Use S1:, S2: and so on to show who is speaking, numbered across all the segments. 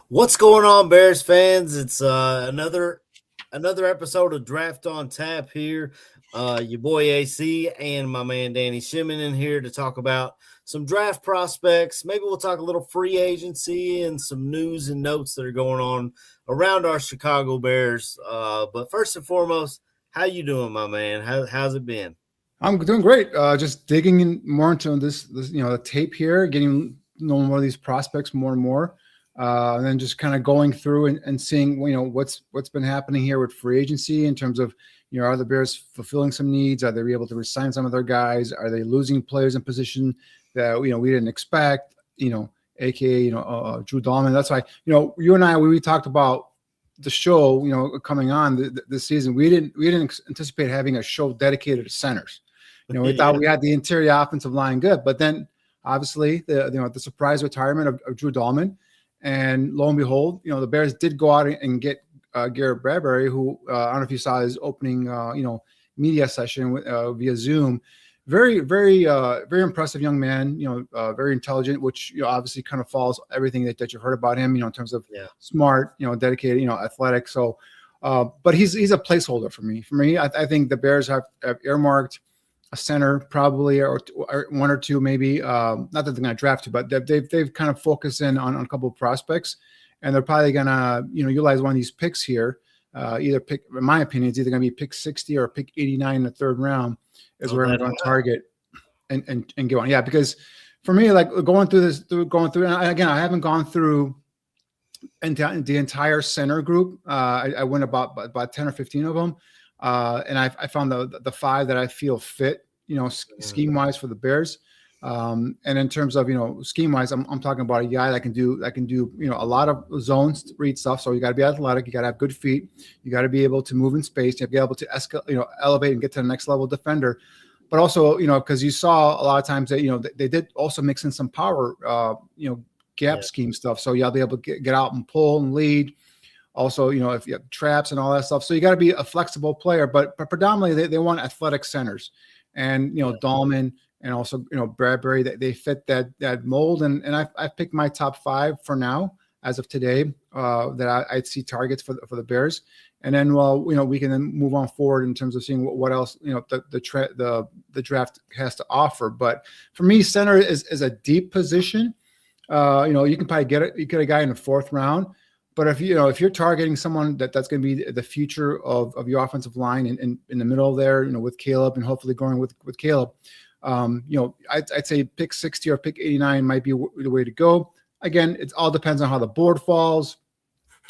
S1: What's going on, Bears fans? It's another episode of Draft on Tap here. Your boy AC and my man Danny Shimon in here to talk about some draft prospects. Maybe we'll talk a little free agency and some news and notes that are going on around our Chicago Bears. But first and foremost, how you doing, my man? How's it been?
S2: I'm doing great. Just digging in more into this the tape here, getting know more of these prospects more and more. And then just kind of going through and seeing, what's been happening here with free agency in terms of, are the Bears fulfilling some needs? Are they able to resign some of their guys? Are they losing players in position that, we didn't expect, AKA, Drew Dahlman. That's why, you and I, when we talked about the show, coming on this season, we didn't anticipate having a show dedicated to centers. We thought we had the interior offensive line good, but then obviously the surprise retirement of Drew Dahlman. And lo and behold, the Bears did go out and get Garrett Bradbury, who I don't know if you saw his opening, media session via Zoom. Very, very, very impressive young man. Very intelligent, which obviously kind of follows everything that you've heard about him. In terms of smart, dedicated, athletic. So, but he's a placeholder for me. I think the Bears have earmarked a center probably or one or two maybe. Not that they're going to draft two, but they've kind of focused in on a couple of prospects, and they're probably going to utilize one of these picks here. Either pick, in my opinion, it's either going to be pick 60 or pick 89 in the third round is where I'm going to target and get one. Yeah, because for me, like going through, and again, I haven't gone through the entire center group. I went about 10 or 15 of them. And I found the five that I feel fit, scheme wise for the Bears. And in terms of, scheme wise, I'm talking about a guy that can do, a lot of zones read stuff. So you got to be athletic. You got to have good feet. You got to be able to move in space. You have to be able to elevate and get to the next level defender. But also, because you saw a lot of times that, they did also mix in some power, gap scheme stuff. So you'll be able to get out and pull and lead. Also, if you have traps and all that stuff. So you got to be a flexible player, but predominantly they want athletic centers. And, Dahlman and also, Bradbury, they fit that mold. And I've picked my top five for now, as of today, that I'd see targets for the Bears. And then, we can then move on forward in terms of seeing what else, the draft has to offer. But for me, center is a deep position. You can probably you get a guy in the fourth round. But if you're targeting someone that's going to be the future of your offensive line in the middle there, with Caleb and hopefully going with Caleb, I'd say pick 60 or pick 89 might be the way to go. Again, it all depends on how the board falls,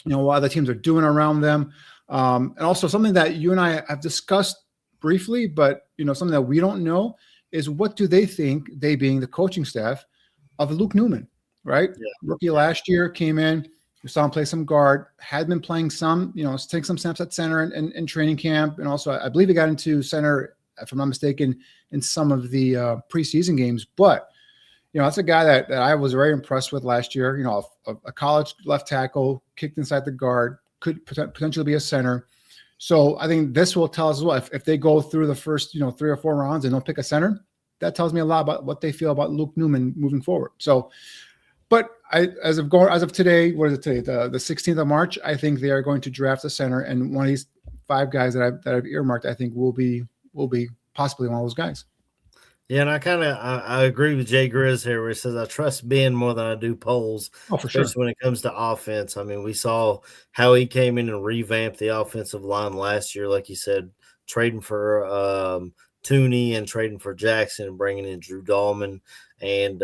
S2: what other teams are doing around them, and also something that you and I have discussed briefly, but something that we don't know is what do they think, they being the coaching staff, of Luke Newman, right? Yeah. Rookie last year came in. We saw him play some guard, had been playing some, take some snaps at center in training camp. And also, I believe he got into center, if I'm not mistaken, in some of the preseason games. But, that's a guy that I was very impressed with last year. A college left tackle, kicked inside the guard, could potentially be a center. So I think this will tell us as well. If they go through the first, 3 or 4 rounds and don't pick a center, that tells me a lot about what they feel about Luke Newman moving forward. So, but as of today, what is it today? The 16th of March, I think they are going to draft a center, and one of these 5 guys that I've earmarked, I think will be possibly one of those guys.
S1: Yeah, and I agree with Jay Grizz here where he says I trust Ben more than I do Poles,
S2: Oh, for
S1: especially
S2: sure.
S1: when it comes to offense. I mean, we saw how he came in and revamped the offensive line last year, like you said, trading for Tooney and trading for Jackson and bringing in Drew Dahlman. And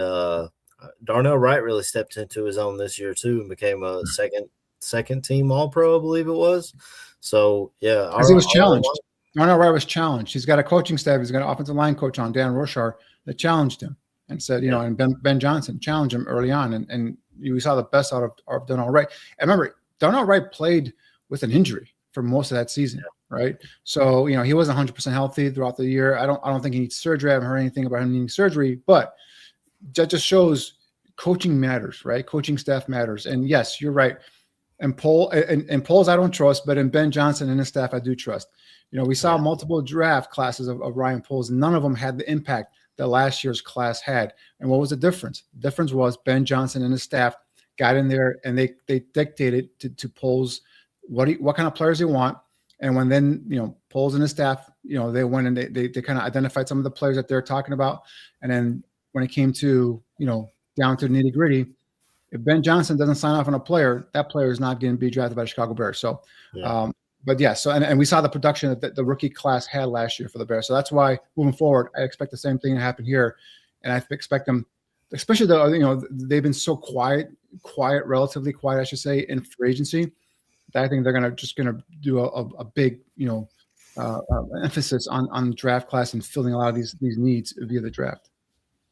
S1: Darnell Wright really stepped into his own this year too and became a second team All-Pro, I believe it was. So, yeah.
S2: Because he was challenged. Darnell Wright was challenged. He's got a coaching staff. He's got an offensive line coach on, Dan Roshar, that challenged him and said, and Ben Johnson challenged him early on. And we saw the best out of Darnell Wright. And remember, Darnell Wright played with an injury for most of that season, right? So, he wasn't 100% healthy throughout the year. I don't think he needs surgery. I haven't heard anything about him needing surgery, but that just shows coaching matters, right? Coaching staff matters. And yes, you're right. And Poles I don't trust, but in Ben Johnson and his staff I do trust. We saw multiple draft classes of Ryan Poles. None of them had the impact that last year's class had. And what was the difference? The difference was Ben Johnson and his staff got in there and they dictated to Poles what kind of players they want. And when then, Poles and his staff, they went and they kind of identified some of the players that they're talking about. And then when it came to, down to the nitty gritty, if Ben Johnson doesn't sign off on a player, that player is not going to be drafted by the Chicago Bears. So, but yeah, so and we saw the production that the rookie class had last year for the Bears. So that's why moving forward, I expect the same thing to happen here, and I expect them, especially they've been so relatively quiet, I should say, in free agency, that I think they're gonna do a big emphasis on the draft class and filling a lot of these needs via the draft.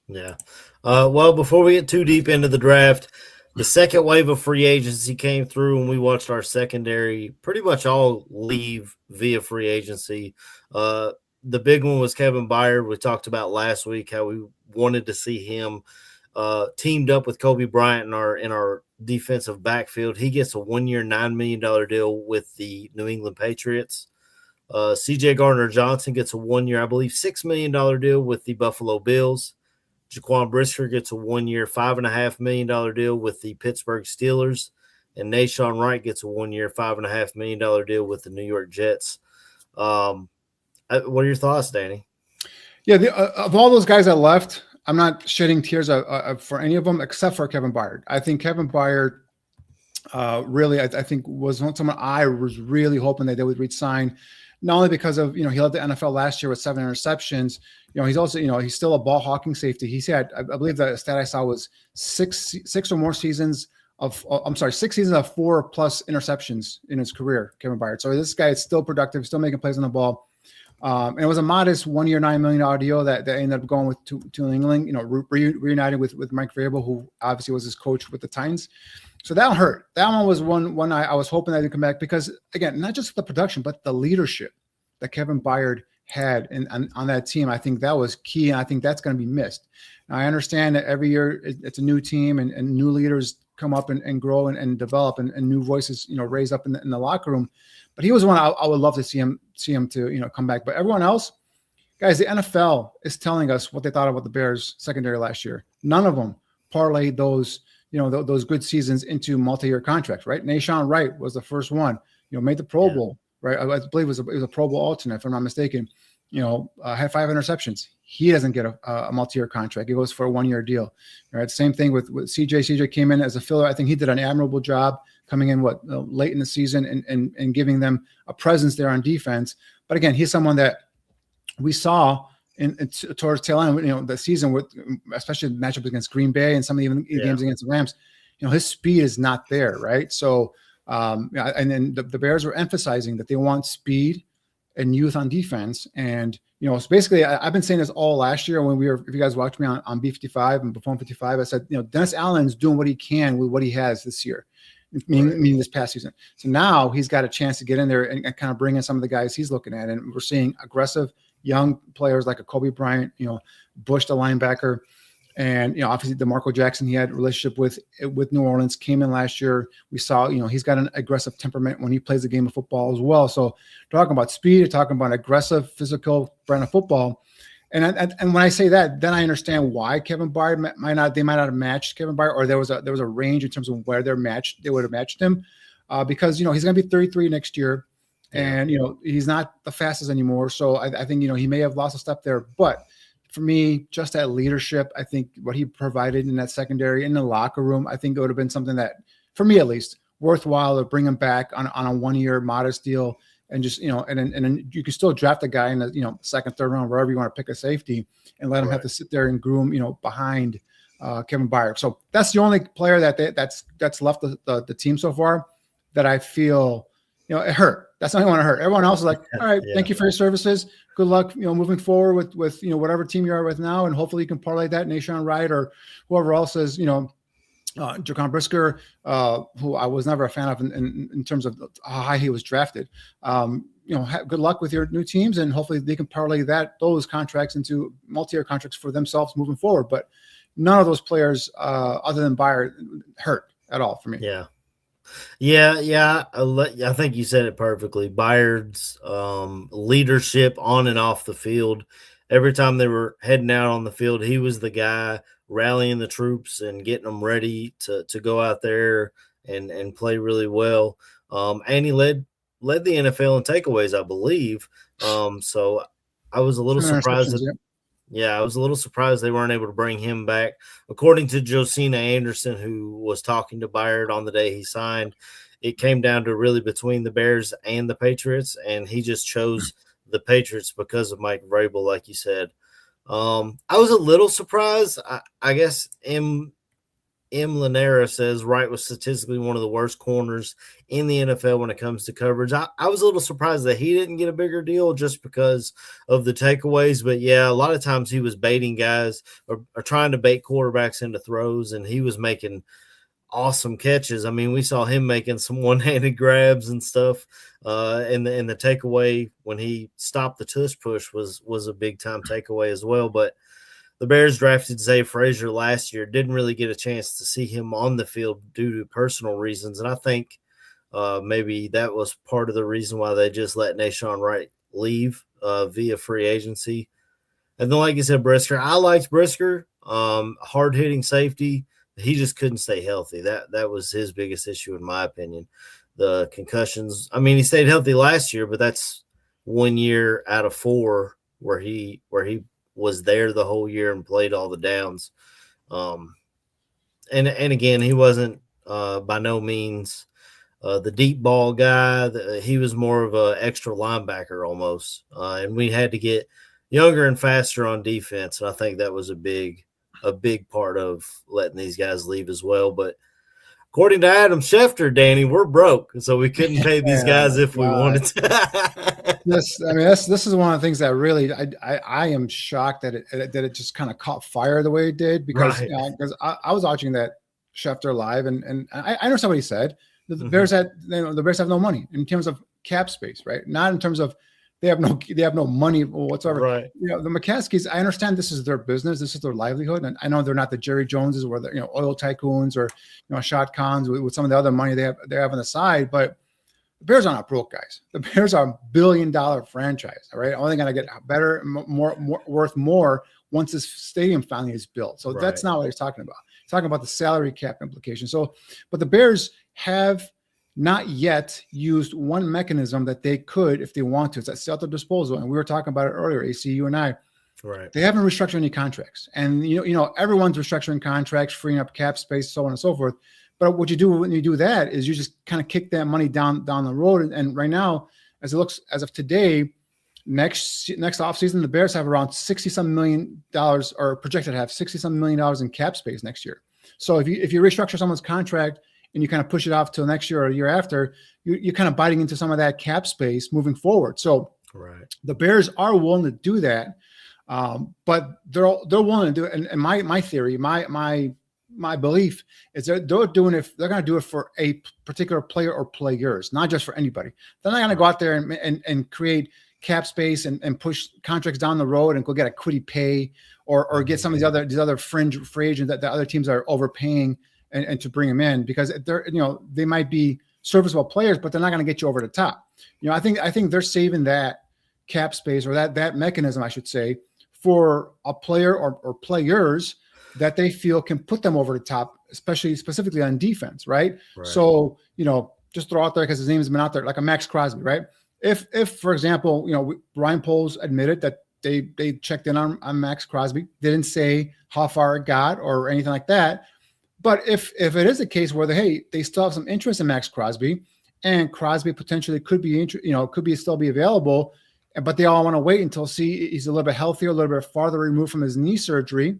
S1: Yeah. Well, before we get too deep into the draft, the second wave of free agency came through and we watched our secondary pretty much all leave via free agency. The big one was Kevin Byard. We talked about last week how we wanted to see him teamed up with Kobe Bryant in our defensive backfield. He gets a 1-year, $9 million deal with the New England Patriots. C.J. Gardner-Johnson gets a 1-year, I believe, $6 million deal with the Buffalo Bills. Jaquan Brisker gets a 1-year, $5.5 million deal with the Pittsburgh Steelers. And Nashawn Wright gets a 1-year, $5.5 million deal with the New York Jets. What are your thoughts, Danny?
S2: Yeah, of all those guys that left, I'm not shedding tears for any of them except for Kevin Byard. I think Kevin Byard really, I think, was someone I was really hoping that they would re-sign. Not only because of, he led the NFL last year with 7 interceptions. He's also, he's still a ball hawking safety. He's had, I believe the stat I saw was 6 or more seasons of, 6 seasons of 4+ interceptions in his career, Kevin Byard. So this guy is still productive, still making plays on the ball. And it was a modest 1-year, $9 million deal that ended up going with to New England, reunited with Mike Vrabel, who obviously was his coach with the Titans. So that hurt. That one was one I was hoping that he'd come back because, again, not just the production, but the leadership that Kevin Byard had on that team. I think that was key, and I think that's going to be missed. Now, I understand that every year it's a new team and new leaders come up and grow and develop and new voices, raise up in the locker room. But he was one I would love to see him to, come back. But everyone else, guys, the NFL is telling us what they thought about the Bears secondary last year. None of them parlayed those good seasons into multi-year contracts, right? Nashawn Wright was the first one, made the Pro Bowl, right? I believe it was a Pro Bowl alternate, if I'm not mistaken. Had 5 interceptions. He doesn't get a multi-year contract. He goes for a 1-year deal, right? Same thing with CJ. CJ came in as a filler. I think he did an admirable job coming in late in the season and giving them a presence there on defense. But again, he's someone that we saw towards tail end, the season with, especially matchup against Green Bay and some of the games against the Rams, his speed is not there, right? So, and then the Bears were emphasizing that they want speed and youth on defense. And, so basically I've been saying this all last year when if you guys watched me on B55 and Before 55, I said, Dennis Allen's doing what he can with what he has this year. Meaning this past season. So now he's got a chance to get in there and kind of bring in some of the guys he's looking at. And we're seeing aggressive young players like a Kobe Bryant, Bush, the linebacker, and, obviously DeMarco Jackson, he had a relationship with New Orleans, came in last year. We saw, he's got an aggressive temperament when he plays the game of football as well. So talking about speed, talking about aggressive, physical brand of football. And when I say that, then I understand why Kevin Byard might not have matched Kevin Byard, or there was a range in terms of where they would have matched him, because he's going to be 33 next year. And, he's not the fastest anymore. So I think, he may have lost a step there. But for me, just that leadership, I think what he provided in that secondary, in the locker room, I think it would have been something that, for me at least, worthwhile to bring him back on a 1-year modest deal. And just, and then you can still draft a guy in the, second, third round, wherever you want to pick a safety, and let him have to sit there and groom, behind Kevin Byard. So that's the only player that's left the team so far that I feel, it hurt. That's the only one that hurt. Everyone else is like, all right, thank you for your services. Good luck, moving forward with whatever team you are with now. And hopefully you can parlay that Nahshon Wright or whoever else is, Jaquan Brisker, who I was never a fan of in terms of how high he was drafted. Good luck with your new teams, and hopefully they can parlay those contracts into multi-year contracts for themselves moving forward. But none of those players, other than Byard, hurt at all for me.
S1: Yeah. I think you said it perfectly. Byard's leadership on and off the field. Every time they were heading out on the field, he was the guy rallying the troops and getting them ready to go out there and play really well. And he led the NFL in takeaways, I believe. So I was a little surprised. I was a little surprised they weren't able to bring him back. According to Josina Anderson, who was talking to Byard on the day he signed, it came down to really between the Bears and the Patriots, and he just chose the Patriots because of Mike Vrabel, like you said. I was a little surprised. I guess M. Lanera says Wright was statistically one of the worst corners in the NFL when it comes to coverage. I was a little surprised that he didn't get a bigger deal just because of the takeaways. But, yeah, a lot of times he was baiting guys or trying to bait quarterbacks into throws, and he was making awesome catches. I mean, we saw him making some one-handed grabs and stuff. And the takeaway when he stopped the tush push was a big-time takeaway as well. But the Bears drafted Zay Frazier last year, didn't really get a chance to see him on the field due to personal reasons. And I think maybe that was part of the reason why they just let Nahshon Wright leave via free agency. And then, like you said, Brisker, I liked Brisker, hard-hitting safety. He just couldn't stay healthy. That was his biggest issue, in my opinion. The concussions. I mean, he stayed healthy last year, but that's 1 year out of 4 where he was there the whole year and played all the downs. And again, he wasn't by no means the deep ball guy. He was more of an extra linebacker almost. And we had to get younger and faster on defense. And I think that was a big part of letting these guys leave as well. But according to Adam Schefter, Danny, we're broke, so we couldn't pay these guys if we wanted to.
S2: This is one of the things that really I am shocked that it just kind of caught fire the way it did, because I was watching that Schefter live, and I understand what he said. The Bears the Bears have no money in terms of cap space, right? Not in terms of they have no money whatsoever.
S1: Right.
S2: The McCaskies, I understand this is their business, this is their livelihood, and I know they're not the Jerry Joneses or the oil tycoons or Shad Khans with some of the other money they have on the side, but the Bears are not broke guys. The Bears are $1 billion franchise. All right, only going to get better, more worth more once this stadium finally is built. So that's not what he's talking about. He's talking about the salary cap implication. So, but the Bears have not yet used one mechanism that they could, if they want to. It's at their disposal. And we were talking about it earlier, AC, you and I.
S1: Right.
S2: They haven't restructured any contracts. And, everyone's restructuring contracts, freeing up cap space, so on and so forth. But what you do when you do that is you just kind of kick that money down the road. And right now, as of today, next offseason, the Bears have around $60-some million or projected to have $60-some million in cap space next year. So if you restructure someone's contract and you kind of push it off till next year or a year after, you're kind of biting into some of that cap space moving forward. So the Bears are willing to do that, but they're willing to do it. And my theory, my belief is they're doing it. They're going to do it for a particular player or players, not just for anybody. They're not going to go out there and create cap space and push contracts down the road and go get a quiddy pay or get some of these other fringe free agents that the other teams are overpaying and to bring them in, because they might be serviceable players, but they're not going to get you over the top. I think they're saving that cap space, or that mechanism, I should say, for a player or players that they feel can put them over the top, specifically on defense, right? So, just throw out there, because his name has been out there, like a Max Crosby, right? if for example, Ryan Poles admitted that they checked in on Max Crosby, didn't say how far it got or anything like that. But if it is a case where they still have some interest in Max Crosby, and Crosby potentially could be still be available, but they all want to wait until he's a little bit healthier, a little bit farther removed from his knee surgery,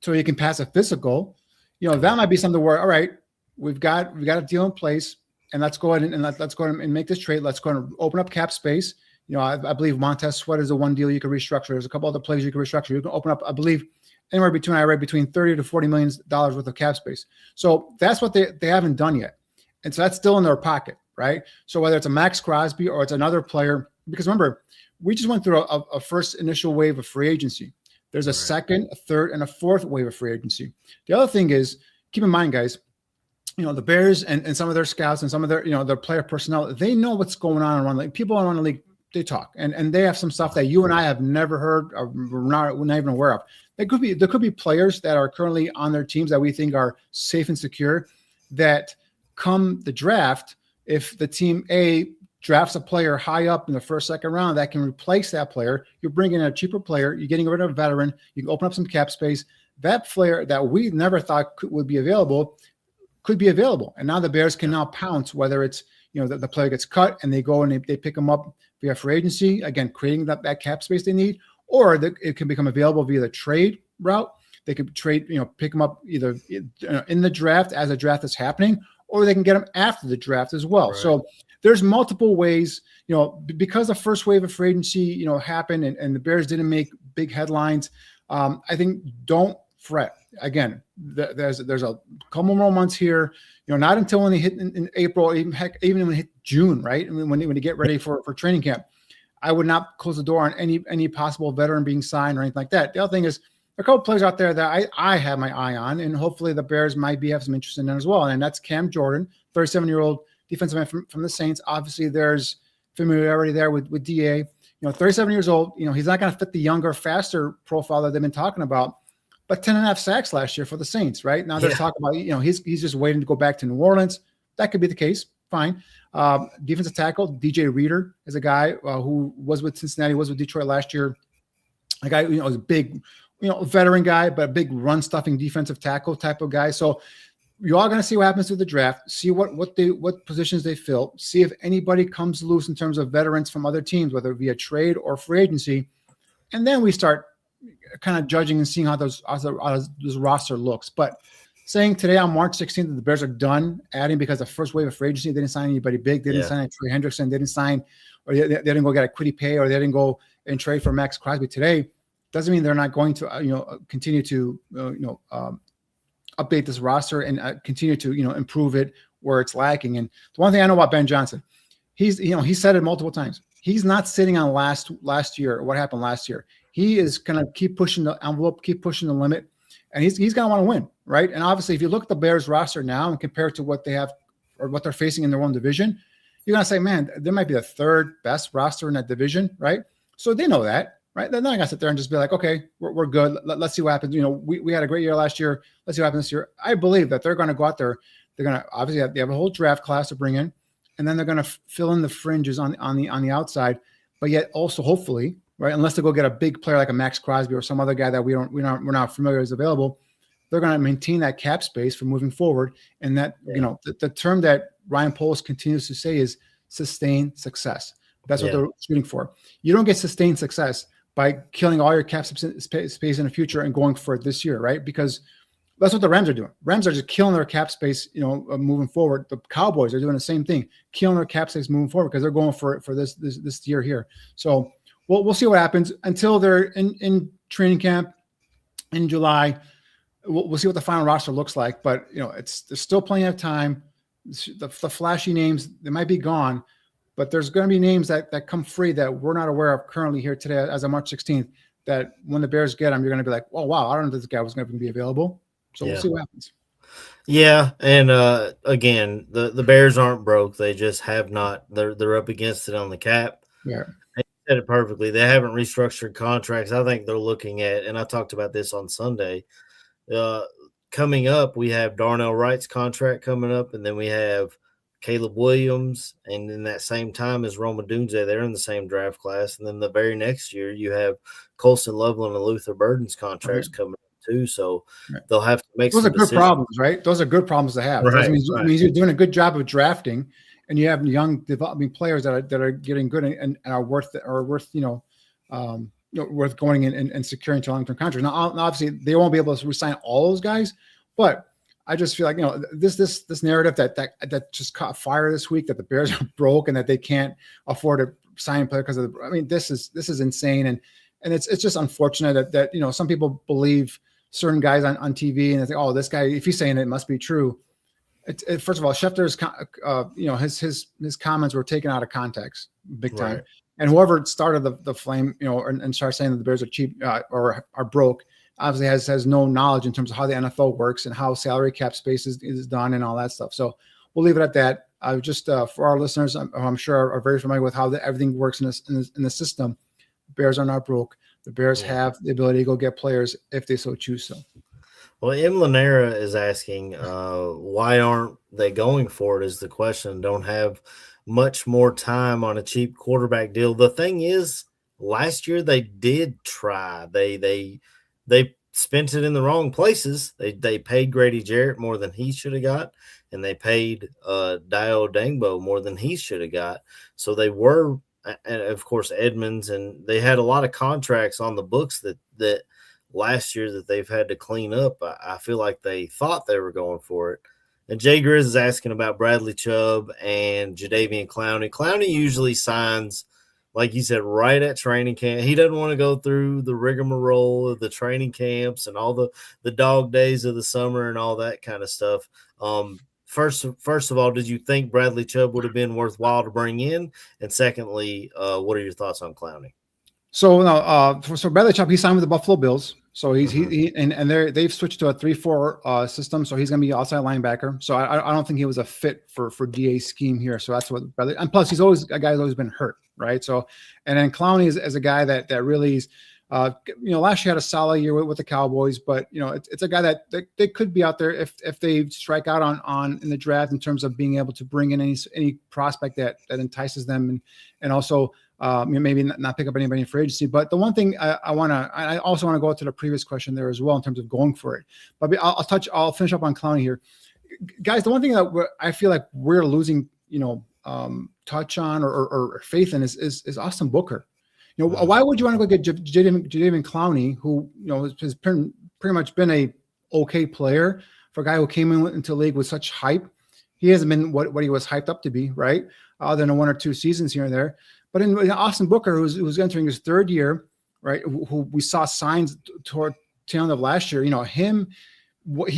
S2: so he can pass a physical. That might be something where, all right, we've got a deal in place, and let's go ahead and let's go ahead and make this trade. Let's go ahead and open up cap space. I believe Montez Sweat is the one deal you can restructure. There's a couple other players you can restructure. You can open up, I believe, anywhere between $30 to $40 million worth of cap space. So that's what they haven't done yet. And so that's still in their pocket, right? So whether it's a Max Crosby or it's another player, because remember, we just went through a first initial wave of free agency. There's a second, a third, and a fourth wave of free agency. The other thing is, keep in mind, guys, the Bears and some of their scouts and some of their, their player personnel, they know what's going on around the league. People around the league, they talk, and they have some stuff that you and I have never heard or we're not even aware of. There could be players that are currently on their teams that we think are safe and secure, that come the draft, if the team A drafts a player high up in the first, second round that can replace that player, you're bringing in a cheaper player, you're getting rid of a veteran, you can open up some cap space. That player that we never thought would be available could be available. And now the Bears can now pounce, whether it's, the player gets cut and they go and they pick them up via free agency, again, creating that cap space they need, or it can become available via the trade route. They could trade, pick them up either in the draft as a draft is happening, or they can get them after the draft as well. Right. So there's multiple ways, because the first wave of free agency, happened and the Bears didn't make big headlines. I think don't fret. Again, there's a couple more months here, not until when they hit in April, even when they hit June, right? I mean, when you get ready for training camp, I would not close the door on any possible veteran being signed or anything like that. The other thing is, there are a couple players out there that I have my eye on, and hopefully the Bears might have some interest in them as well. And that's Cam Jordan, 37-year-old defensive end from the Saints. Obviously, there's familiarity there with DA. 37 years old. He's not going to fit the younger, faster profile that they've been talking about. But 10.5 sacks last year for the Saints, right? Now they're talking about, he's just waiting to go back to New Orleans. That could be the case. Fine. Defensive tackle, DJ Reader is a guy who was with Cincinnati, was with Detroit last year. A guy, was a big, veteran guy, but a big run-stuffing defensive tackle type of guy. So you're all going to see what happens through the draft, see what positions they fill, see if anybody comes loose in terms of veterans from other teams, whether it be a trade or free agency. And then we start kind of judging and seeing how this roster looks. But saying today on March 16th that the Bears are done adding because the first wave of free agency, they didn't sign anybody big. They didn't sign Trey Hendrickson. They didn't sign, or they didn't go get a Quiddy Pay, or they didn't go and trade for Max Crosby today. Doesn't mean they're not going to, continue to, update this roster and continue to, improve it where it's lacking. And the one thing I know about Ben Johnson, he said it multiple times. He's not sitting on last year, what happened last year. He is going to keep pushing the envelope, keep pushing the limit, and he's going to want to win, right? And obviously, if you look at the Bears roster now and compare it to what they have or what they're facing in their own division, you're going to say, man, there might be the third best roster in that division, right? So they know that, right? They're not going to sit there and just be like, okay, we're good. Let's see what happens. We had a great year last year. Let's see what happens this year. I believe that they're going to go out there. They're going to obviously they have a whole draft class to bring in, and then they're going to fill in the fringes on the outside, but yet also hopefully, right, unless they go get a big player like a Max Crosby or some other guy that we're not familiar is available, they're going to maintain that cap space for moving forward. And that the term that Ryan Poles continues to say is sustained success. That's what they're shooting for. You don't get sustained success by killing all your cap space in the future and going for it this year, right? Because that's what the Rams are doing. Rams are just killing their cap space, moving forward. The Cowboys are doing the same thing, killing their cap space moving forward because they're going for it for this year here. So we'll see what happens until they're in training camp in July. We'll see what the final roster looks like. But there's still plenty of time. The flashy names, they might be gone, but there's going to be names that come free that we're not aware of currently here today as of March 16th. That when the Bears get them, you're going to be like, oh wow, I don't know if this guy was going to be available. So we'll see what happens.
S1: Yeah, and again, the Bears aren't broke. They just have not. They're up against it on the cap.
S2: Yeah,
S1: they said it perfectly. They haven't restructured contracts. I think they're looking at, and I talked about this on Sunday. Coming up, we have Darnell Wright's contract coming up, and then we have Caleb Williams, and in that same time as Roma Dunze, they're in the same draft class. And then the very next year, you have Colson Loveland and Luther Burden's contracts coming up too. So they'll have to make
S2: those
S1: some
S2: are good
S1: decisions.
S2: Problems, right? Those are good problems to have.
S1: Right,
S2: It means you're doing a good job of drafting, and you have young developing players that are getting good and are worth worth going in and securing to long-term contracts. Now, obviously, they won't be able to resign all those guys, but I just feel like this narrative that just caught fire this week, that the Bears are broke and that they can't afford to sign a player because of this is insane, and it's just unfortunate that some people believe certain guys on TV and they think, oh, this guy, if he's saying it must be true. First of all, Schefter's his comments were taken out of context big time. Right. And whoever started the flame, and started saying that the Bears are cheap or are broke, obviously has no knowledge in terms of how the NFL works and how salary cap space is done and all that stuff. So we'll leave it at that. Just for our listeners, I'm sure are very familiar with how everything works in the system. Bears are not broke. The Bears have the ability to go get players if they so choose so.
S1: Well, M. Lanera is asking, why aren't they going for it is the question. Don't have much more time on a cheap quarterback deal. The thing is, last year they did try. They spent it in the wrong places. They paid Grady Jarrett more than he should have got, and they paid Dio Dangbo more than he should have got. So they were, and of course, Edmonds, and they had a lot of contracts on the books that last year that they've had to clean up. I feel like they thought they were going for it. And Jay Grizz is asking about Bradley Chubb and Jadeveon Clowney. Clowney usually signs, like you said, right at training camp. He doesn't want to go through the rigmarole of the training camps and all the dog days of the summer and all that kind of stuff. First of all, did you think Bradley Chubb would have been worthwhile to bring in? And secondly, what are your thoughts on Clowney?
S2: So so Bradley Chubb, he signed with the Buffalo Bills. So they've switched to a 3-4 system. So he's going to be outside linebacker. So I don't think he was a fit for DA's scheme here. So that's what Bradley, and plus he's always a guy who's always been hurt, right? So, and then Clowney is a guy that really is, last year had a solid year with the Cowboys, but it's a guy that they could be out there if they strike out on in the draft in terms of being able to bring in any prospect that entices them and also. Maybe not pick up anybody in free agency, but the one thing I also want to go to the previous question there as well in terms of going for it. But I'll finish up on Clowney here, guys. The one thing that I feel like we're losing, touch on or faith in is Austin Booker. Why would you want to go get Jadeveon Clowney, who has pretty much been a okay player for a guy who came into the league with such hype? He hasn't been what he was hyped up to be, right? Other than 1 or 2 seasons here and there. But in Austin Booker, who's entering his 3rd year, right? Who we saw signs toward tail end of last year. He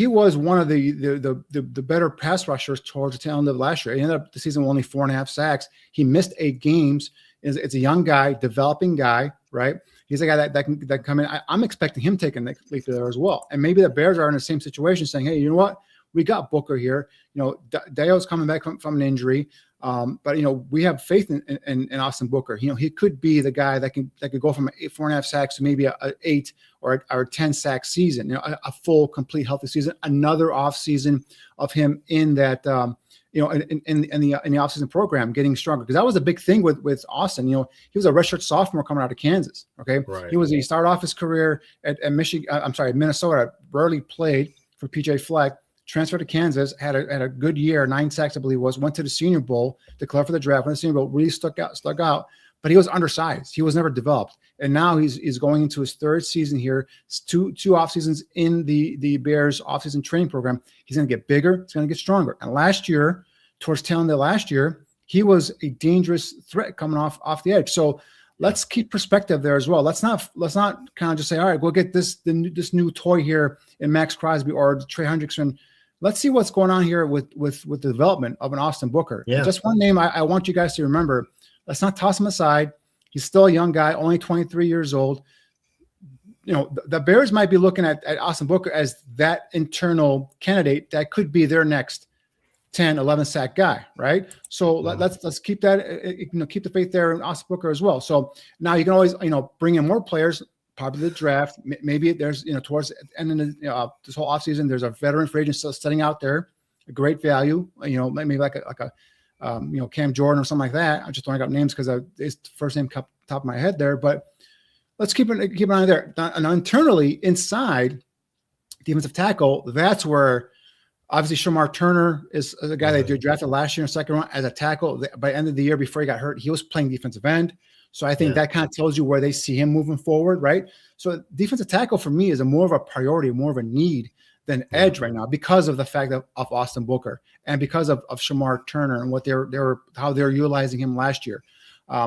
S2: was one of the better pass rushers towards the tail end of last year. He ended up the season with only 4.5 sacks. He missed 8 games. It's a young guy, developing guy, right? He's a guy that can come in. I'm expecting him taking the leap there as well. And maybe the Bears are in the same situation, saying, "Hey, you know what? We got Booker here. Dale's coming back from an injury." But we have faith in Austin Booker. He could be the guy that could go from 4.5 sacks to maybe a 8 or a 10 sack season. A full, complete, healthy season. Another off season of him in that in the off season program, getting stronger, because that was a big thing with Austin. He was a redshirt sophomore coming out of Kansas. Okay, right. He started off his career at Minnesota. Rarely played for PJ Fleck. Transferred to Kansas, had a good year, 9 sacks, I believe it was, went to the Senior Bowl, declared for the draft, went to the Senior Bowl, really stuck out, but he was undersized. He was never developed. And now he's going into his 3rd season here, two off seasons in the Bears offseason training program. He's going to get bigger. He's going to get stronger. And last year, towards tail end of last year, he was a dangerous threat coming off the edge. So let's keep perspective there as well. Let's not kind of just say, all right, we'll get this new toy here in Max Crosby or Trey Hendrickson. Let's see what's going on here with the development of an Austin Booker. Yeah. Just one name I want you guys to remember. Let's not toss him aside. He's still a young guy, only 23 years old. The Bears might be looking at Austin Booker as that internal candidate that could be their next 10, 11 sack guy, right? So let's keep that, keep the faith there in Austin Booker as well. So now you can always, bring in more players. Probably the draft. Maybe there's, towards the end of this whole offseason, there's a veteran free agent still sitting out there, great value. Maybe like a Cam Jordan or something like that. I'm just throwing out names because it's the first name top of my head there. But let's keep an eye there. And internally, inside defensive tackle, that's where obviously Shamar Turner is a guy that they drafted last year in the second round as a tackle. By the end of the year, before he got hurt, he was playing defensive end. So I think that kind of tells you where they see him moving forward, right? So defensive tackle for me is more of a priority, more of a need than edge right now because of the fact of Austin Booker and because of Shamar Turner and what how they're utilizing him last year.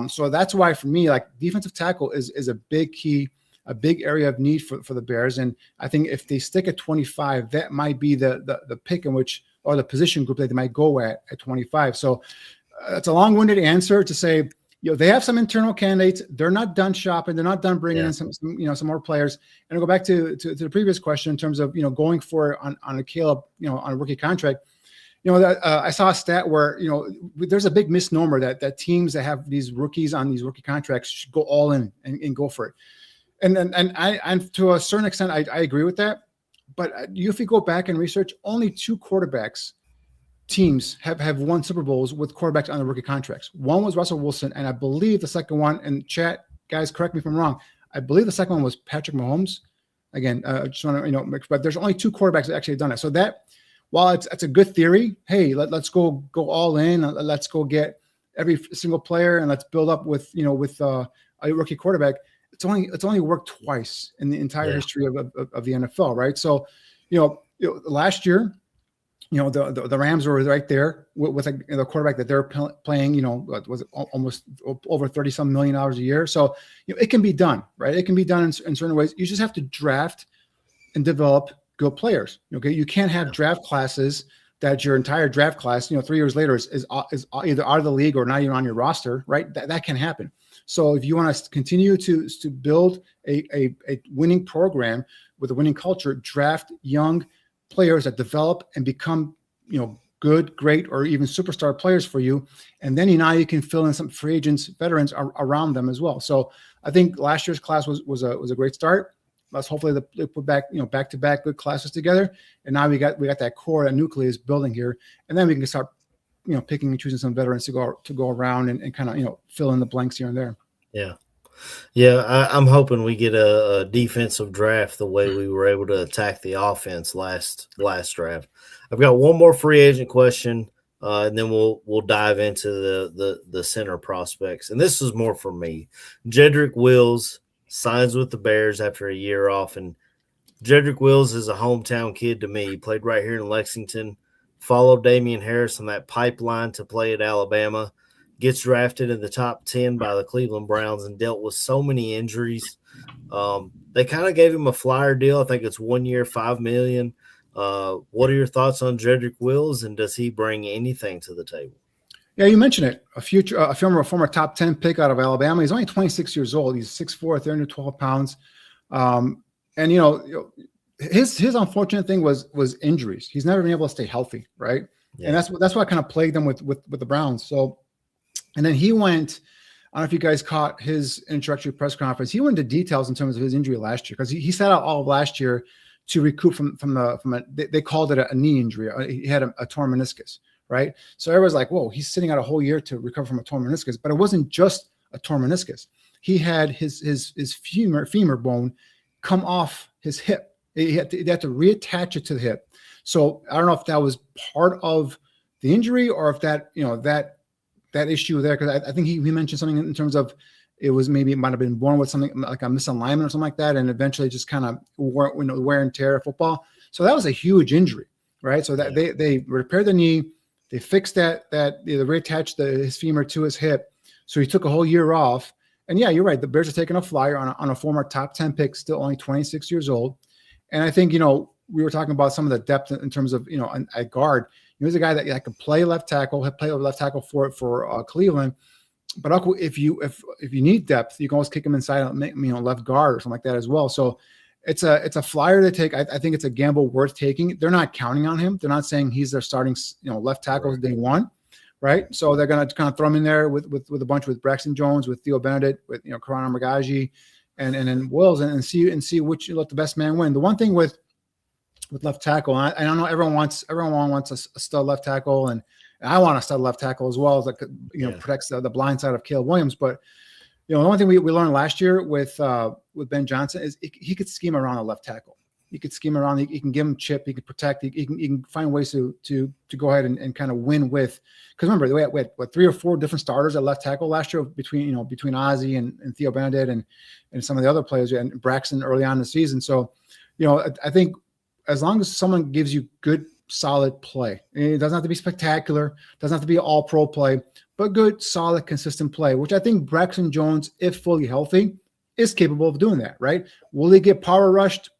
S2: So that's why for me, like defensive tackle is a big key, a big area of need for the Bears. And I think if they stick at 25, that might be the pick in which, or the position group that they might go at 25. So it's a long-winded answer to say, they have some internal candidates. They're not done shopping. They're not done bringing in some more players. And I'll go back to the previous question in terms of, going for on a Caleb, on a rookie contract. I saw a stat where, there's a big misnomer that teams that have these rookies on these rookie contracts should go all in and go for it. And to a certain extent, I agree with that. But if you go back and research, only 2 quarterbacks teams have won Super Bowls with quarterbacks on the rookie contracts. One was Russell Wilson, and I believe the second one, and chat, guys, correct me if I'm wrong, I believe the second one was Patrick Mahomes. Again, just want to, but there's only 2 quarterbacks that actually have done it. So that, while it's a good theory, hey, let's go all in, let's go get every single player, and let's build up with a rookie quarterback. It's only worked twice in the entire history of the NFL, right? So, last year, the Rams were right there with the quarterback that they're playing, was it almost over $30-some million a year. So, it can be done, right? It can be done in certain ways. You just have to draft and develop good players. Okay. You can't have draft classes that your entire draft class, 3 years later is either out of the league or not even on your roster, right? That can happen. So if you want to continue to build a winning program with a winning culture, draft young players that develop and become, good, great, or even superstar players for you. And then you can fill in some free agents, veterans around them as well. So I think last year's class was a great start. Let's hopefully they put back, back-to-back good classes together. And now we got that core, that nucleus building here. And then we can start, picking and choosing some veterans to go around and kind of, fill in the blanks here and there.
S1: Yeah. Yeah, I'm hoping we get a defensive draft the way we were able to attack the offense last draft. I've got one more free agent question, and then we'll dive into the center prospects. And this is more for me. Jedrick Wills signs with the Bears after a year off, and Jedrick Wills is a hometown kid to me. He played right here in Lexington, followed Damian Harris on that pipeline to play at Alabama. Gets drafted in the top 10 by the Cleveland Browns and dealt with so many injuries. They kind of gave him a flyer deal. I think it's 1 year, $5 million. What are your thoughts on Jedrick Wills, and does he bring anything to the table?
S2: Yeah, you mentioned it. A former top 10 pick out of Alabama. He's only 26 years old. He's 6'4", 312 pounds. His unfortunate thing was injuries. He's never been able to stay healthy, right? Yeah. And that's what kind of plagued them with the Browns. So. And then he went, I don't know if you guys caught his introductory press conference. He went into details in terms of his injury last year because he sat out all of last year to recoup they called it a knee injury. He had a torn meniscus, right? So everyone's like, whoa, he's sitting out a whole year to recover from a torn meniscus. But it wasn't just a torn meniscus. He had his femur bone come off his hip. He had to reattach it to the hip. So I don't know if that was part of the injury or if that issue there, because I think he mentioned something in terms of it might have been born with something like a misalignment or something like that, and eventually just kind of wear and tear of football. So that was a huge injury, right? So that they repaired the knee, they fixed they reattached his femur to his hip. So he took a whole year off. And yeah, you're right. The Bears are taking a flyer on a former top 10 pick, still only 26 years old. And I think, we were talking about some of the depth in terms of, at guard. He was a guy that could play left tackle, had played left tackle for Cleveland. But if you need depth, you can always kick him inside, left guard or something like that as well. So it's a flyer to take. I think it's a gamble worth taking. They're not counting on him. They're not saying he's their starting, left tackle day one, right? So they're going to kind of throw him in there with a bunch with Braxton Jones, with Theo Benedict, with Karan Amagaji, and then Wills, and see which let the best man win. The one thing with with left tackle. And I don't know, everyone wants a stud left tackle, and I want a stud left tackle as well, as like, protects the blind side of Caleb Williams. But the only thing we learned last year with Ben Johnson is he could scheme around a left tackle. He could scheme around. He can give him chip. He can protect. He can find ways to go ahead and kind of win with. Because remember, we had 3 or 4 different starters at left tackle last year between Ozzie and Theo Benedict and some of the other players, and Braxton early on in the season. So, I think as long as someone gives you good, solid play, it doesn't have to be spectacular, doesn't have to be all pro play, but good, solid, consistent play, which I think Braxton Jones, if fully healthy, is capable of doing that. Right? Will he get power rushed?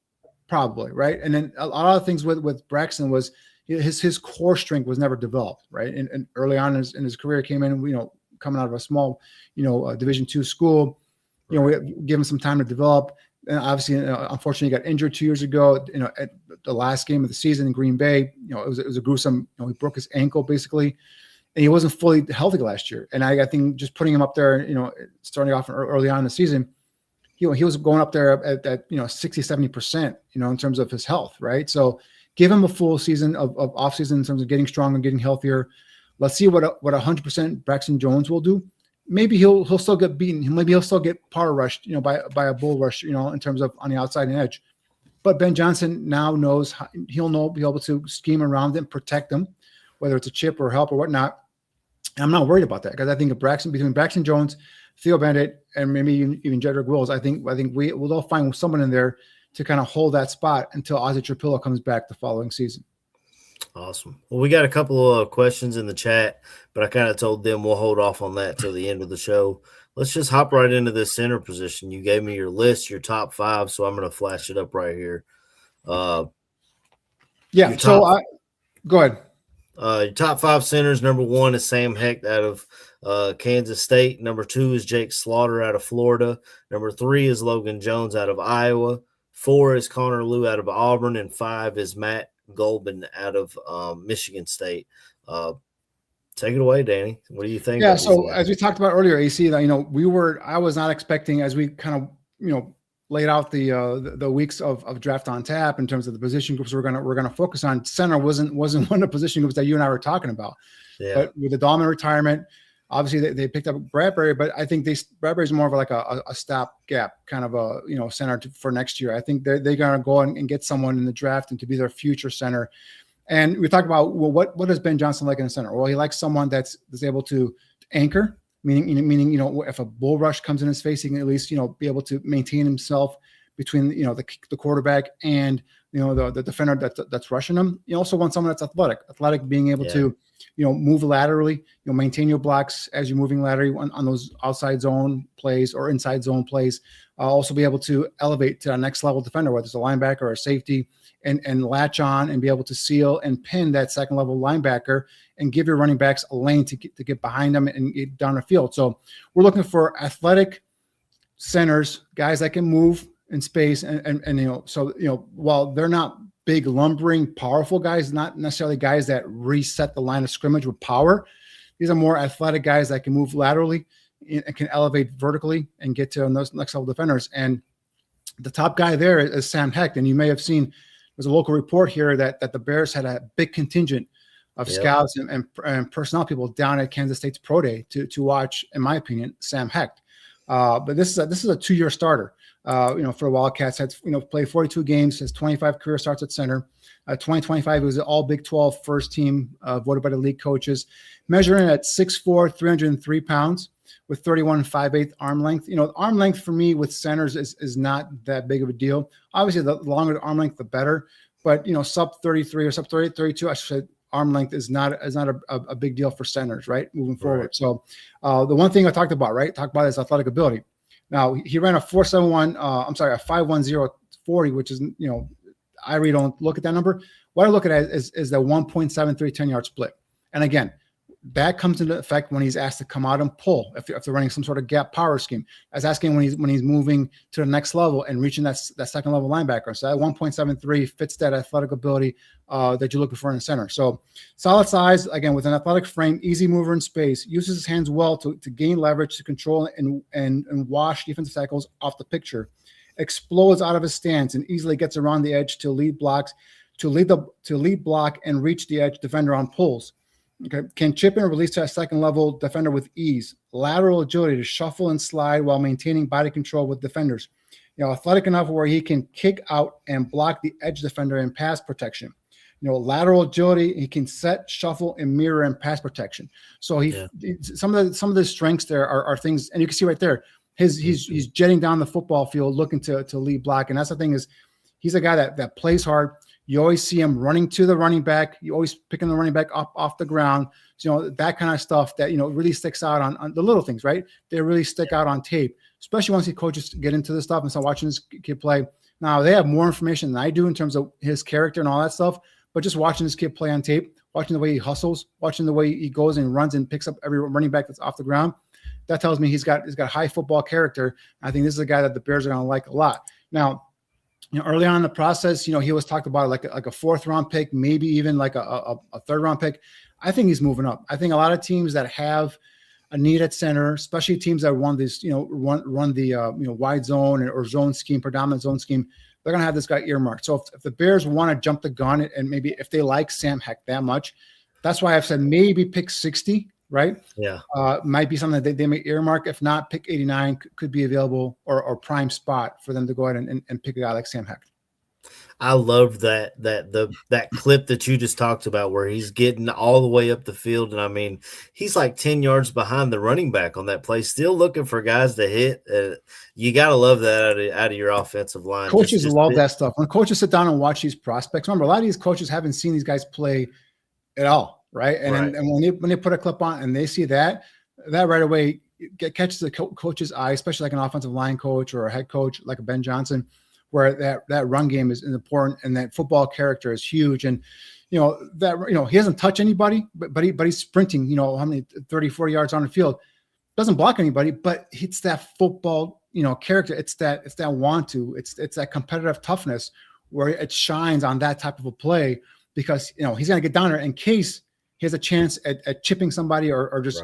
S2: Probably, right? And then a lot of things with Braxton was his core strength was never developed, right? And early on in his career, came in, coming out of a small, Division II school, we give him some time to develop. And obviously, unfortunately, he got injured 2 years ago. At the last game of the season in Green Bay, it was a gruesome. He broke his ankle basically, and he wasn't fully healthy last year. And I think just putting him up there, starting off early on in the season, he was going up there at 60, 70%, in terms of his health, right? So give him a full season of off season in terms of getting stronger, getting healthier. Let's see what 100% Braxton Jones will do. Maybe he'll still get beaten. Maybe he'll still get power rushed, by a bull rush, in terms of on the outside and edge. But Ben Johnson now knows be able to scheme around him, protect him, whether it's a chip or help or whatnot. And I'm not worried about that, because I think between Braxton Jones, Theo Benedict, and maybe even Jedrick Wills, I think we'll all find someone in there to kind of hold that spot until Ozzie Trapillo comes back the following season.
S1: Awesome. Well, we got a couple of questions in the chat, but I kind of told them we'll hold off on that till the end of the show. Let's just hop right into this center position. You gave me your list, your top 5, so I'm going to flash it up right here.
S2: Go ahead.
S1: Your top 5 centers, number 1 is Sam Hecht out of Kansas State. Number 2 is Jake Slaughter out of Florida. Number 3 is Logan Jones out of Iowa. 4 is Connor Lew out of Auburn. And 5 is Matt Golbin out of Michigan State. Take it away, Danny. What do you think?
S2: Yeah, so as we talked about earlier, AC, that I was not expecting, as we kind of laid out the weeks of draft on tap in terms of the position groups we're gonna focus on. Center wasn't one of the position groups that you and I were talking about. Yeah. But with the Dahlman retirement, obviously they picked up Bradbury, but I think Bradbury's more of like a stopgap kind of a center for next year. I think they're gonna go and get someone in the draft and to be their future center. And we talked about, well, what does Ben Johnson like in a center? Well, he likes someone that's able to anchor. Meaning, if a bull rush comes in his face, he can at least, be able to maintain himself between, the quarterback and, the defender that's rushing him. You also want someone that's athletic, being able to, move laterally, maintain your blocks as you're moving laterally on those outside zone plays or inside zone plays. Also be able to elevate to a next level defender, whether it's a linebacker or a safety, and latch on and be able to seal and pin that second level linebacker and give your running backs a lane to get behind them and get down the field. So we're looking for athletic centers, guys that can move in space. While they're not big, lumbering, powerful guys, not necessarily guys that reset the line of scrimmage with power, these are more athletic guys that can move laterally and can elevate vertically and get to those next level defenders. And the top guy there is Sam Hecht. And you may have seen, there's a local report here that the Bears had a big contingent of scouts and personnel people down at Kansas State's Pro Day to watch, in my opinion, Sam Hecht. But this is a 2-year starter. For the Wildcats, had played 42 games, has 25 career starts at center. 2025 was an all Big 12 first team voted by the league coaches, measuring at 6'4", 303 pounds with 31.58 arm length. Arm length for me with centers is not that big of a deal. Obviously, the longer the arm length, the better. But sub 33 or sub 32, I should say, arm length is not a big deal for centers, right? Moving forward. Right. So the one thing I talked about is athletic ability. Now he ran a 5.10 40, which is, I really don't look at that number. What I look at is the 1.73 10-yard split. And again, that comes into effect when he's asked to come out and pull. If they're running some sort of gap power scheme, that's asking when he's moving to the next level and reaching that second level linebacker. So that 1.73 fits that athletic ability that you're looking for in a center. So solid size, again, with an athletic frame, easy mover in space, uses his hands well to gain leverage, to control and wash defensive tackles off the picture, explodes out of his stance and easily gets around the edge to lead blocks, to lead block and reach the edge defender on pulls. Okay, can chip in or release to a second level defender with ease. Lateral agility to shuffle and slide while maintaining body control with defenders. Athletic enough where he can kick out and block the edge defender in pass protection. Lateral agility, he can set, shuffle, and mirror in pass protection. So some of the strengths there are things, and you can see right there, he's jetting down the football field looking to lead block. And that's the thing is, he's a guy that plays hard. You always see him running to the running back. You always picking the running back up off the ground. So, that kind of stuff that, really sticks out on the little things, right? They really stick out on tape, especially once the coaches get into this stuff and start watching this kid play. Now, they have more information than I do in terms of his character and all that stuff, but just watching this kid play on tape, watching the way he hustles, watching the way he goes and runs and picks up every running back that's off the ground, that tells me he's got high football character. I think this is a guy that the Bears are going to like a lot. Now, early on in the process, he was talked about like a fourth round pick, maybe even like a third round pick. I think he's moving up. I think a lot of teams that have a need at center, especially teams that run this, run the wide zone or zone scheme, predominant zone scheme, they're going to have this guy earmarked. So if the Bears want to jump the gun and maybe if they like Sam Heck that much, that's why I've said maybe pick 60, right?
S1: Yeah.
S2: Might be something that they may earmark. If not, pick 89 could be available or prime spot for them to go ahead and pick a guy like Sam Heck.
S1: I love that clip that you just talked about where he's getting all the way up the field. And I mean, he's like 10 yards behind the running back on that play, still looking for guys to hit. You got to love that out of your offensive line.
S2: Coaches love that stuff. When coaches sit down and watch these prospects, remember, a lot of these coaches haven't seen these guys play at all, right? And when they put a clip on and they see that right away catches the coach's eye, especially like an offensive line coach or a head coach like a Ben Johnson, where that run game is important and that football character is huge. And, he doesn't touch anybody, but he's sprinting, how many 34 yards on the field, doesn't block anybody, but it's that football, character. It's that want to, it's that competitive toughness where it shines on that type of a play because, he's going to get down there in case he has a chance at chipping somebody or just,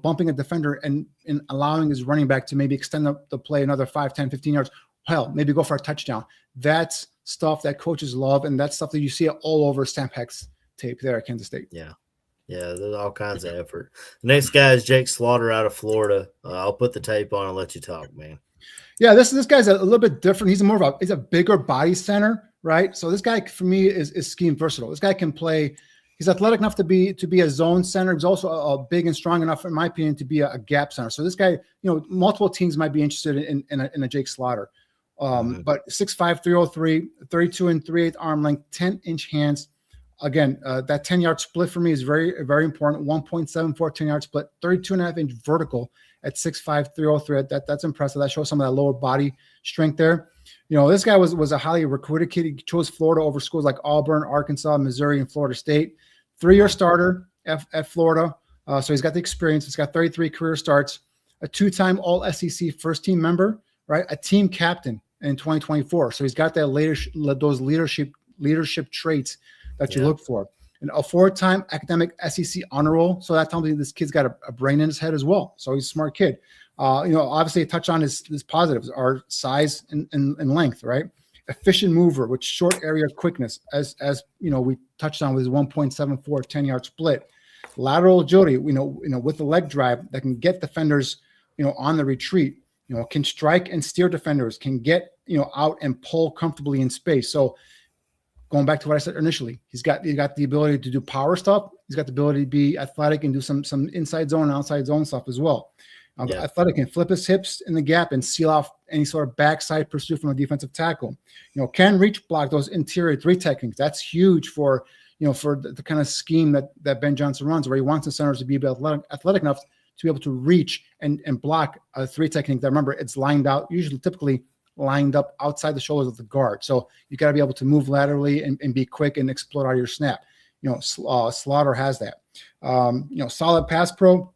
S2: bumping a defender and allowing his running back to maybe extend the play another 5, 10, 15 yards. Hell, maybe go for a touchdown. That's stuff that coaches love, and that's stuff that you see all over Sam Heck's tape there at Kansas State.
S1: Yeah, there's all kinds of effort. The next guy is Jake Slaughter out of Florida. I'll put the tape on and let you talk, man.
S2: Yeah, this guy's a little bit different. He's a bigger body center, right? So this guy for me is scheme versatile. This guy can play. He's athletic enough to be a zone center. He's also a big and strong enough, in my opinion, to be a gap center. So this guy, multiple teams might be interested in a Jake Slaughter. But 6'5", 303, 32 and 3/8 arm length, 10-inch hands. Again, that 10-yard split for me is very, very important. 1.74 10-yard split, 32.5-inch vertical at 6'5", 303. That's impressive. That shows some of that lower body strength there. This guy was a highly recruited kid. He chose Florida over schools like Auburn, Arkansas, Missouri, and Florida State. 3-year starter at Florida. So he's got the experience. He's got 33 career starts. A 2-time All-SEC first-team member, right? A team captain in 2024. So he's got those leadership traits that you look for. And a 4-time academic SEC honor roll. So that tells me this kid's got a brain in his head as well. So he's a smart kid. Obviously a touch on his positives are size and length, right? Efficient mover with short area quickness, as we touched on with his 1.74 10-yard split. Lateral agility, with the leg drive that can get defenders, on the retreat. Can strike and steer defenders, can get, out and pull comfortably in space. So going back to what I said initially, he's got the ability to do power stuff. He's got the ability to be athletic and do some inside zone and outside zone stuff as well. Athletic, can flip his hips in the gap and seal off any sort of backside pursuit from a defensive tackle. Can reach block those interior 3 techniques. That's huge for the kind of scheme that Ben Johnson runs, where he wants the centers to be athletic enough to be able to reach and block a 3 technique. That, remember, it's lined out, typically lined up outside the shoulders of the guard. So you got to be able to move laterally and be quick and explode out of your snap. Slaughter has that. Solid pass pro,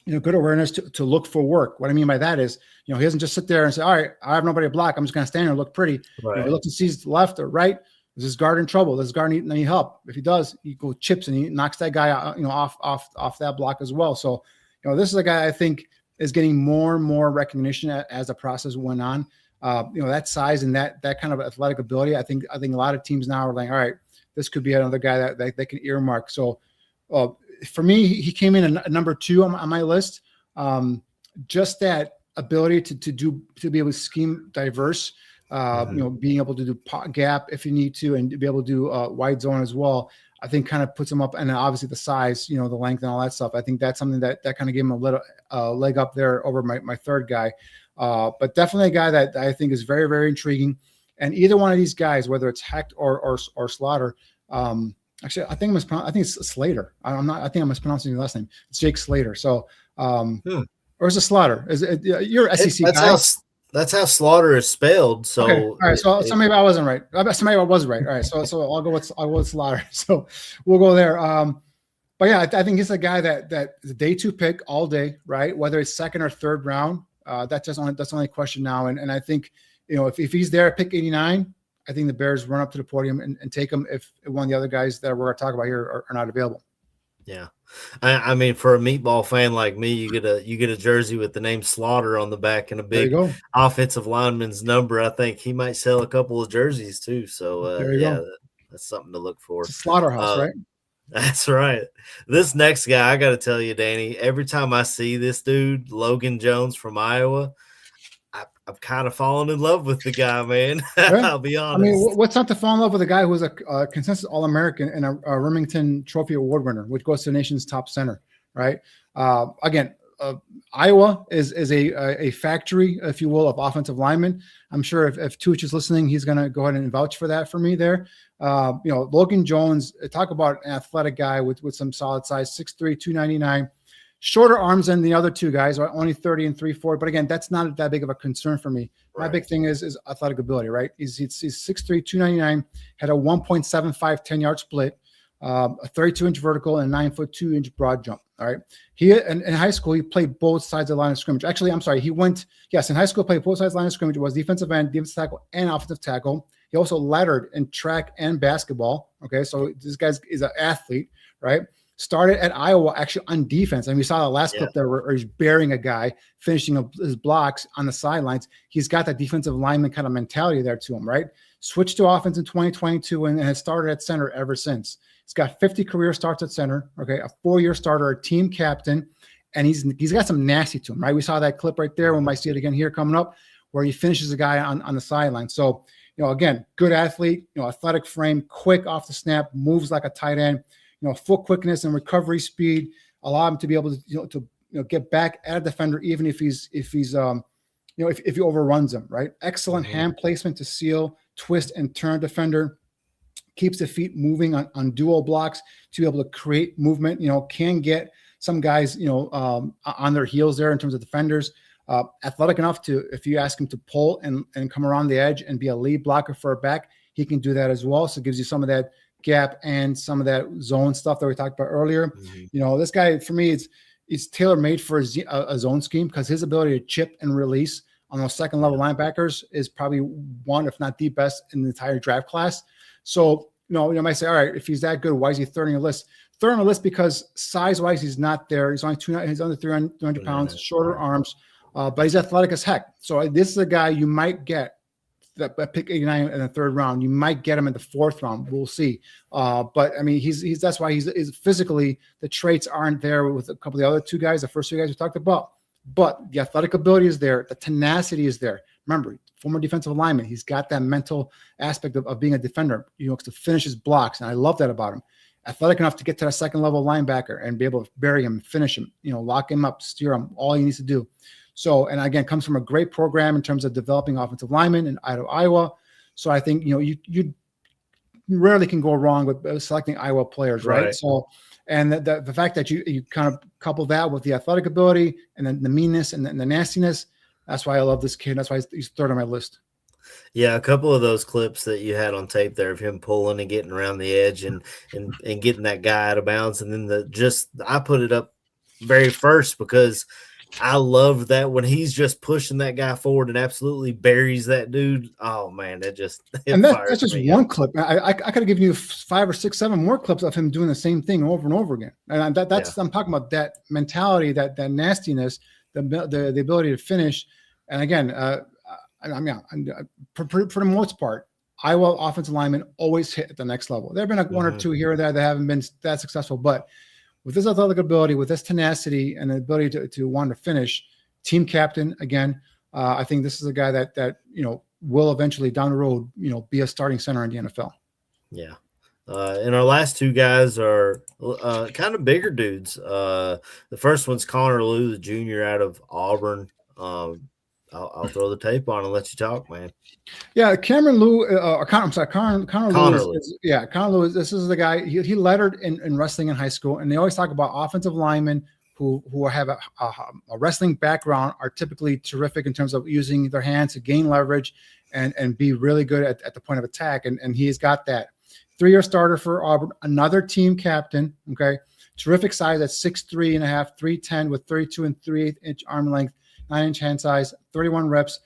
S2: good awareness to look for work. What I mean by that is, he doesn't just sit there and say, all right, I have nobody to block, I'm just going to stand here and look pretty. Right. He looks and sees left or right. Is this guard in trouble? Does this guard need help? If he does, he goes chips and he knocks that guy out, off that block as well. So, this is a guy I think is getting more and more recognition as the process went on. That size and that kind of athletic ability. I think a lot of teams now are like, all right, this could be another guy that they can earmark. So for me, he came in at number 2 on my list. Just that ability to be able to scheme diverse, being able to do gap if you need to, and to be able to do wide zone as well, I think kind of puts him up. And then obviously the size, the length and all that stuff. I think that's something that kind of gave him a little leg up there over my third guy. But definitely a guy that I think is very, very intriguing. And either one of these guys, whether it's Hecht or Slaughter, actually, I think it's Slater. I think I'm mispronouncing your last name. It's Jake Slater. So, or is it Slaughter? You're an SEC guy.
S1: That's how Slaughter is spelled. So,
S2: okay. All right. So maybe I wasn't right. Maybe I was right. All right. So I'll go with Slaughter. So we'll go there. But yeah, I think he's a guy that is a day 2 pick all day, right? Whether it's second or third round, that's only a question now. And I think, if he's there at pick 89, I think the Bears run up to the podium and take him if one of the other guys that we're going to talk about here are not available.
S1: Yeah. I mean, for a meatball fan like me, you get a jersey with the name Slaughter on the back and a big offensive lineman's number. I think he might sell a couple of jerseys too. So that's something to look for.
S2: It's a slaughterhouse, right?
S1: That's right. This next guy, I got to tell you, Danny, every time I see this dude, Logan Jones from Iowa, I'm kind of falling in love with the guy, man.
S2: Yeah.
S1: I'll be honest.
S2: I mean, what's not to fall in love with a guy who was a consensus All-American and a Remington Trophy Award winner, which goes to the nation's top center, right? Again, Iowa is a factory, if you will, of offensive linemen. I'm sure if Tuch is listening, he's going to go ahead and vouch for that for me there. Logan Jones, talk about an athletic guy with some solid size, 6'3", 299. Shorter arms than the other two guys, are only 30 and 3/4. But again, that's not that big of a concern for me. Right. My big thing is athletic ability, right? He's 6'3", 299, had a 1.75 10-yard split, a 32-inch vertical, and a 9-foot 2-inch broad jump. All right. He in high school, he played both sides of the line of scrimmage. Actually, I'm sorry. In high school, played both sides of the line of scrimmage. It was defensive end, defensive tackle, and offensive tackle. He also lettered in track and basketball. Okay. So this guy is an athlete, right? Started at Iowa actually on defense. And we saw the last clip there where he's burying a guy, finishing his blocks on the sidelines. He's got that defensive lineman kind of mentality there to him, right? Switched to offense in 2022 and has started at center ever since. He's got 50 career starts at center, okay, a 4-year starter, a team captain, and he's got some nasty to him, right? We saw that clip right there. We might see it again here coming up where he finishes a guy on the sideline. So, again, good athlete, athletic frame, quick off the snap, moves like a tight end. Foot quickness and recovery speed allow him to be able to get back at a defender, even if he overruns him, right? Excellent hand placement to seal, twist, and turn defender. Keeps the feet moving on dual blocks to be able to create movement. Can get some guys, on their heels there in terms of defenders. Athletic enough to, if you ask him to pull and come around the edge and be a lead blocker for a back, he can do that as well. So it gives you some of that gap and some of that zone stuff that we talked about earlier. This guy for me it's tailor-made for a zone scheme because his ability to chip and release on those second level linebackers is probably one, if not the best in the entire draft class. So you might say, all right, if he's that good, why is he third on your list? Third on the list because size-wise he's not there. He's under 300 pounds, shorter arms, but he's athletic as heck. So this is a guy you might get that pick 89 in the third round. You might get him in the fourth round. We'll see. But I mean, he's that's why he's physically, the traits aren't there with a couple of the other two guys, the first two guys we talked about. But the athletic ability is there. The tenacity is there. Remember, former defensive lineman. He's got that mental aspect of being a defender, to finish his blocks. And I love that about him. Athletic enough to get to that second level linebacker and be able to bury him, finish him, lock him up, steer him, all he needs to do. So, and again, comes from a great program in terms of developing offensive linemen in Iowa. So I think, you rarely can go wrong with selecting Iowa players, right? So, and the fact that you kind of couple that with the athletic ability and then the meanness and the nastiness, that's why I love this kid. That's why he's third on my list.
S1: Yeah, a couple of those clips that you had on tape there of him pulling and getting around the edge and getting that guy out of bounds. And then I put it up very first because I love that when he's just pushing that guy forward and absolutely buries that dude. Oh man, that's just one clip. I could have given you 5 or 6, 7 more clips of him doing the same thing over and over again. And I'm talking about that mentality, that nastiness, the ability to finish. And again, for the most part,
S2: Iowa offensive linemen always hit at the next level. There have been like one or two here or there that haven't been that successful, but with this athletic ability, with this tenacity and the ability to want to finish, team captain again, I think this is a guy that will eventually down the road, be a starting center in the NFL.
S1: Yeah. And our last two guys are kind of bigger dudes. The first one's Connor Lew, the junior out of Auburn. I'll throw the tape on and let you talk, man.
S2: Yeah, Connor Lew. Connor Lew. Connor Lew. This is the guy. He lettered in wrestling in high school, and they always talk about offensive linemen who have a wrestling background are typically terrific in terms of using their hands to gain leverage and be really good at the point of attack. And he's got that. 3-year starter for Auburn, another team captain. Okay, terrific size at 6'3.5", 310 with 32 3/8 inch arm length, 9-inch hand size, 31 reps.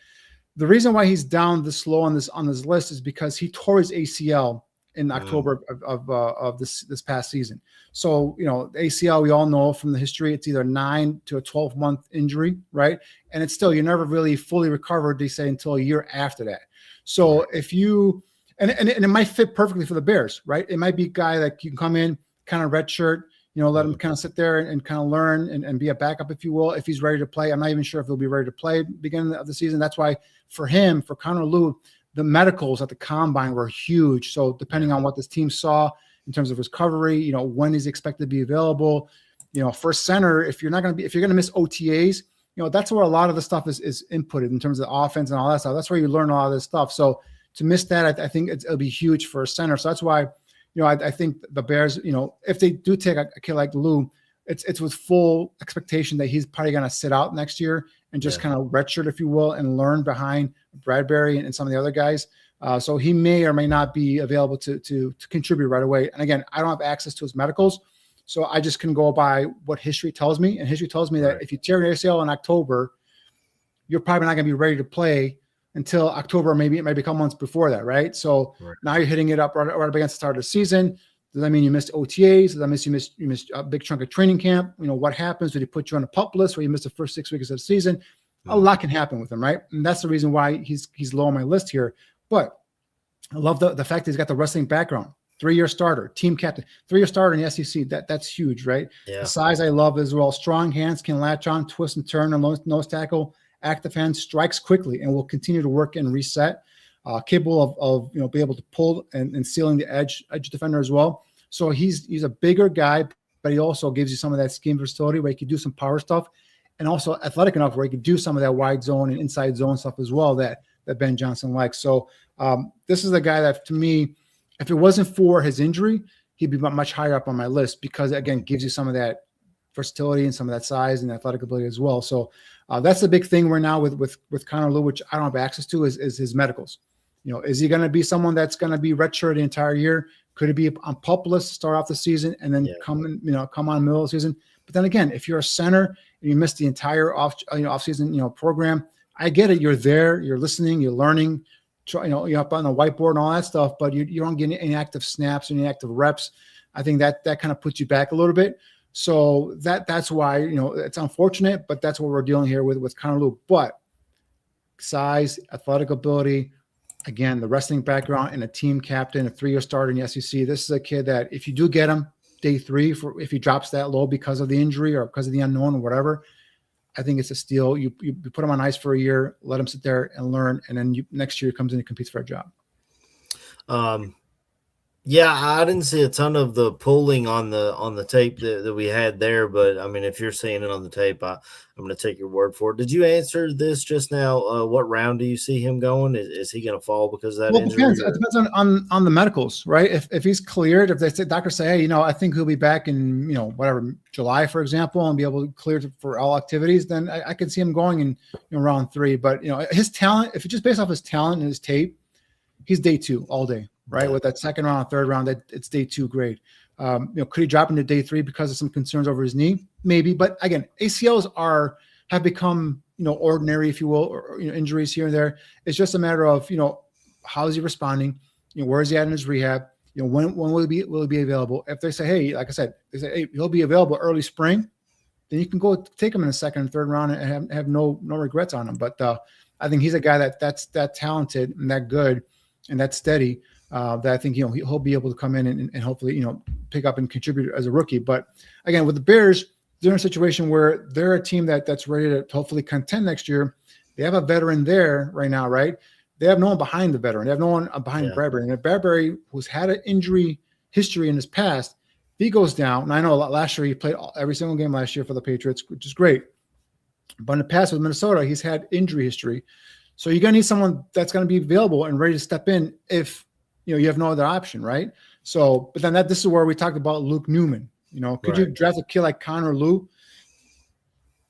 S2: The reason why he's down this low on this list is because he tore his ACL in October of this past season. So, the ACL, we all know from the history, it's either 9 to a 12-month injury, right? And it's still, you never really fully recovered, they say, until a year after that. So if you, and it might fit perfectly for the Bears, right? It might be a guy that you can come in, kind of red shirt, let him kind of sit there and kind of learn and be a backup, if you will, if he's ready to play. I'm not even sure if he'll be ready to play beginning of the season. That's why for Connor Lew, the medicals at the combine were huge. So depending on what this team saw in terms of recovery, when he's expected to be available, for center, if you're going to miss OTAs, that's where a lot of the stuff is inputted in terms of the offense and all that stuff. That's where you learn a lot of this stuff. So to miss that, I think it'll be huge for a center. So that's why, I think the Bears, if they do take a kid like Lew, it's with full expectation that he's probably going to sit out next year and just kind of redshirt, if you will, and learn behind Bradbury and some of the other guys. So he may or may not be available to contribute right away. And again, I don't have access to his medicals, so I just can go by what history tells me. And history tells me that if you tear your ACL in October, you're probably not going to be ready to play until October, maybe it might be a couple months before that, right? So now you're hitting it up right up against the start of the season. Does that mean you missed OTAs? Does that mean you missed a big chunk of training camp? What happens? Did he put you on a PUP list where you missed the first 6 weeks of the season? A lot can happen with him, right? And that's the reason why he's low on my list here. But I love the fact that he's got the wrestling background. 3-year starter, team captain, 3-year starter in the SEC. That's huge, right? Yeah. The size I love as well. Strong hands, can latch on, twist and turn, and nose tackle. Active hand, strikes quickly, and will continue to work and reset. Capable of be able to pull and sealing the edge defender as well. So he's a bigger guy, but he also gives you some of that scheme versatility where he can do some power stuff, and also athletic enough where he can do some of that wide zone and inside zone stuff as well that Ben Johnson likes. So this is a guy that, to me, if it wasn't for his injury, he'd be much higher up on my list because, again, gives you some of that versatility and some of that size and athletic ability as well. So that's the big thing right now with Connor Lew, which I don't have access to, is his medicals. Is he going to be someone that's going to be redshirt the entire year? Could it be on PUP list to start off the season and then come on middle of the season? But then again, if you're a center and you miss the entire off season program, I get it. You're there, you're listening, you're learning, you're up on the whiteboard and all that stuff, but you don't get any active snaps, any active reps. I think that kind of puts you back a little bit. So that's why, it's unfortunate, but that's what we're dealing here with Connor Lew. But size, athletic ability, again, the wrestling background, and a team captain, a 3-year starter in the SEC. This is a kid that if you do get him day 3, if he drops that low because of the injury or because of the unknown or whatever, I think it's a steal. You put him on ice for a year, let him sit there and learn, and then next year he comes in and competes for a job.
S1: Yeah, I didn't see a ton of the pulling on the tape that we had there, but I mean, if you're seeing it on the tape, I'm going to take your word for it. Did you answer this just now? What round do you see him going? Is he going to fall because of that injury?
S2: It depends on the medicals, right? If he's cleared, if the doctors say, hey, I think he'll be back in July, for example, and be able to clear for all activities, then I could see him going in round 3. But his talent, if it's just based off his talent and his tape, he's day 2 all day. Right, with that second round, third round, it's day 2 grade. Could he drop into day 3 because of some concerns over his knee? Maybe, but again, ACLs have become ordinary, if you will, or injuries here and there. It's just a matter of how is he responding? Where is he at in his rehab? When will he be available? If they say, hey, like I said, hey, he'll be available early spring, then you can go take him in the second and third round and have no regrets on him. But I think he's a guy that's that talented and that good. and that's steady, that I think, he'll be able to come in and hopefully, pick up and contribute as a rookie. But again, with the Bears, they're in a situation where they're a team that's ready to hopefully contend next year. They have a veteran there right now, right? They have no one behind the veteran. They have no one behind Bradbury. And if Bradbury, who's had an injury history in his past, if he goes down, and I know last year he played every single game last year for the Patriots, which is great. But in the past with Minnesota, he's had injury history. So you're going to need someone that's going to be available and ready to step in if, you have no other option, right? So, but then this is where we talked about Luke Newman. Could you draft a kid like Connor Lew,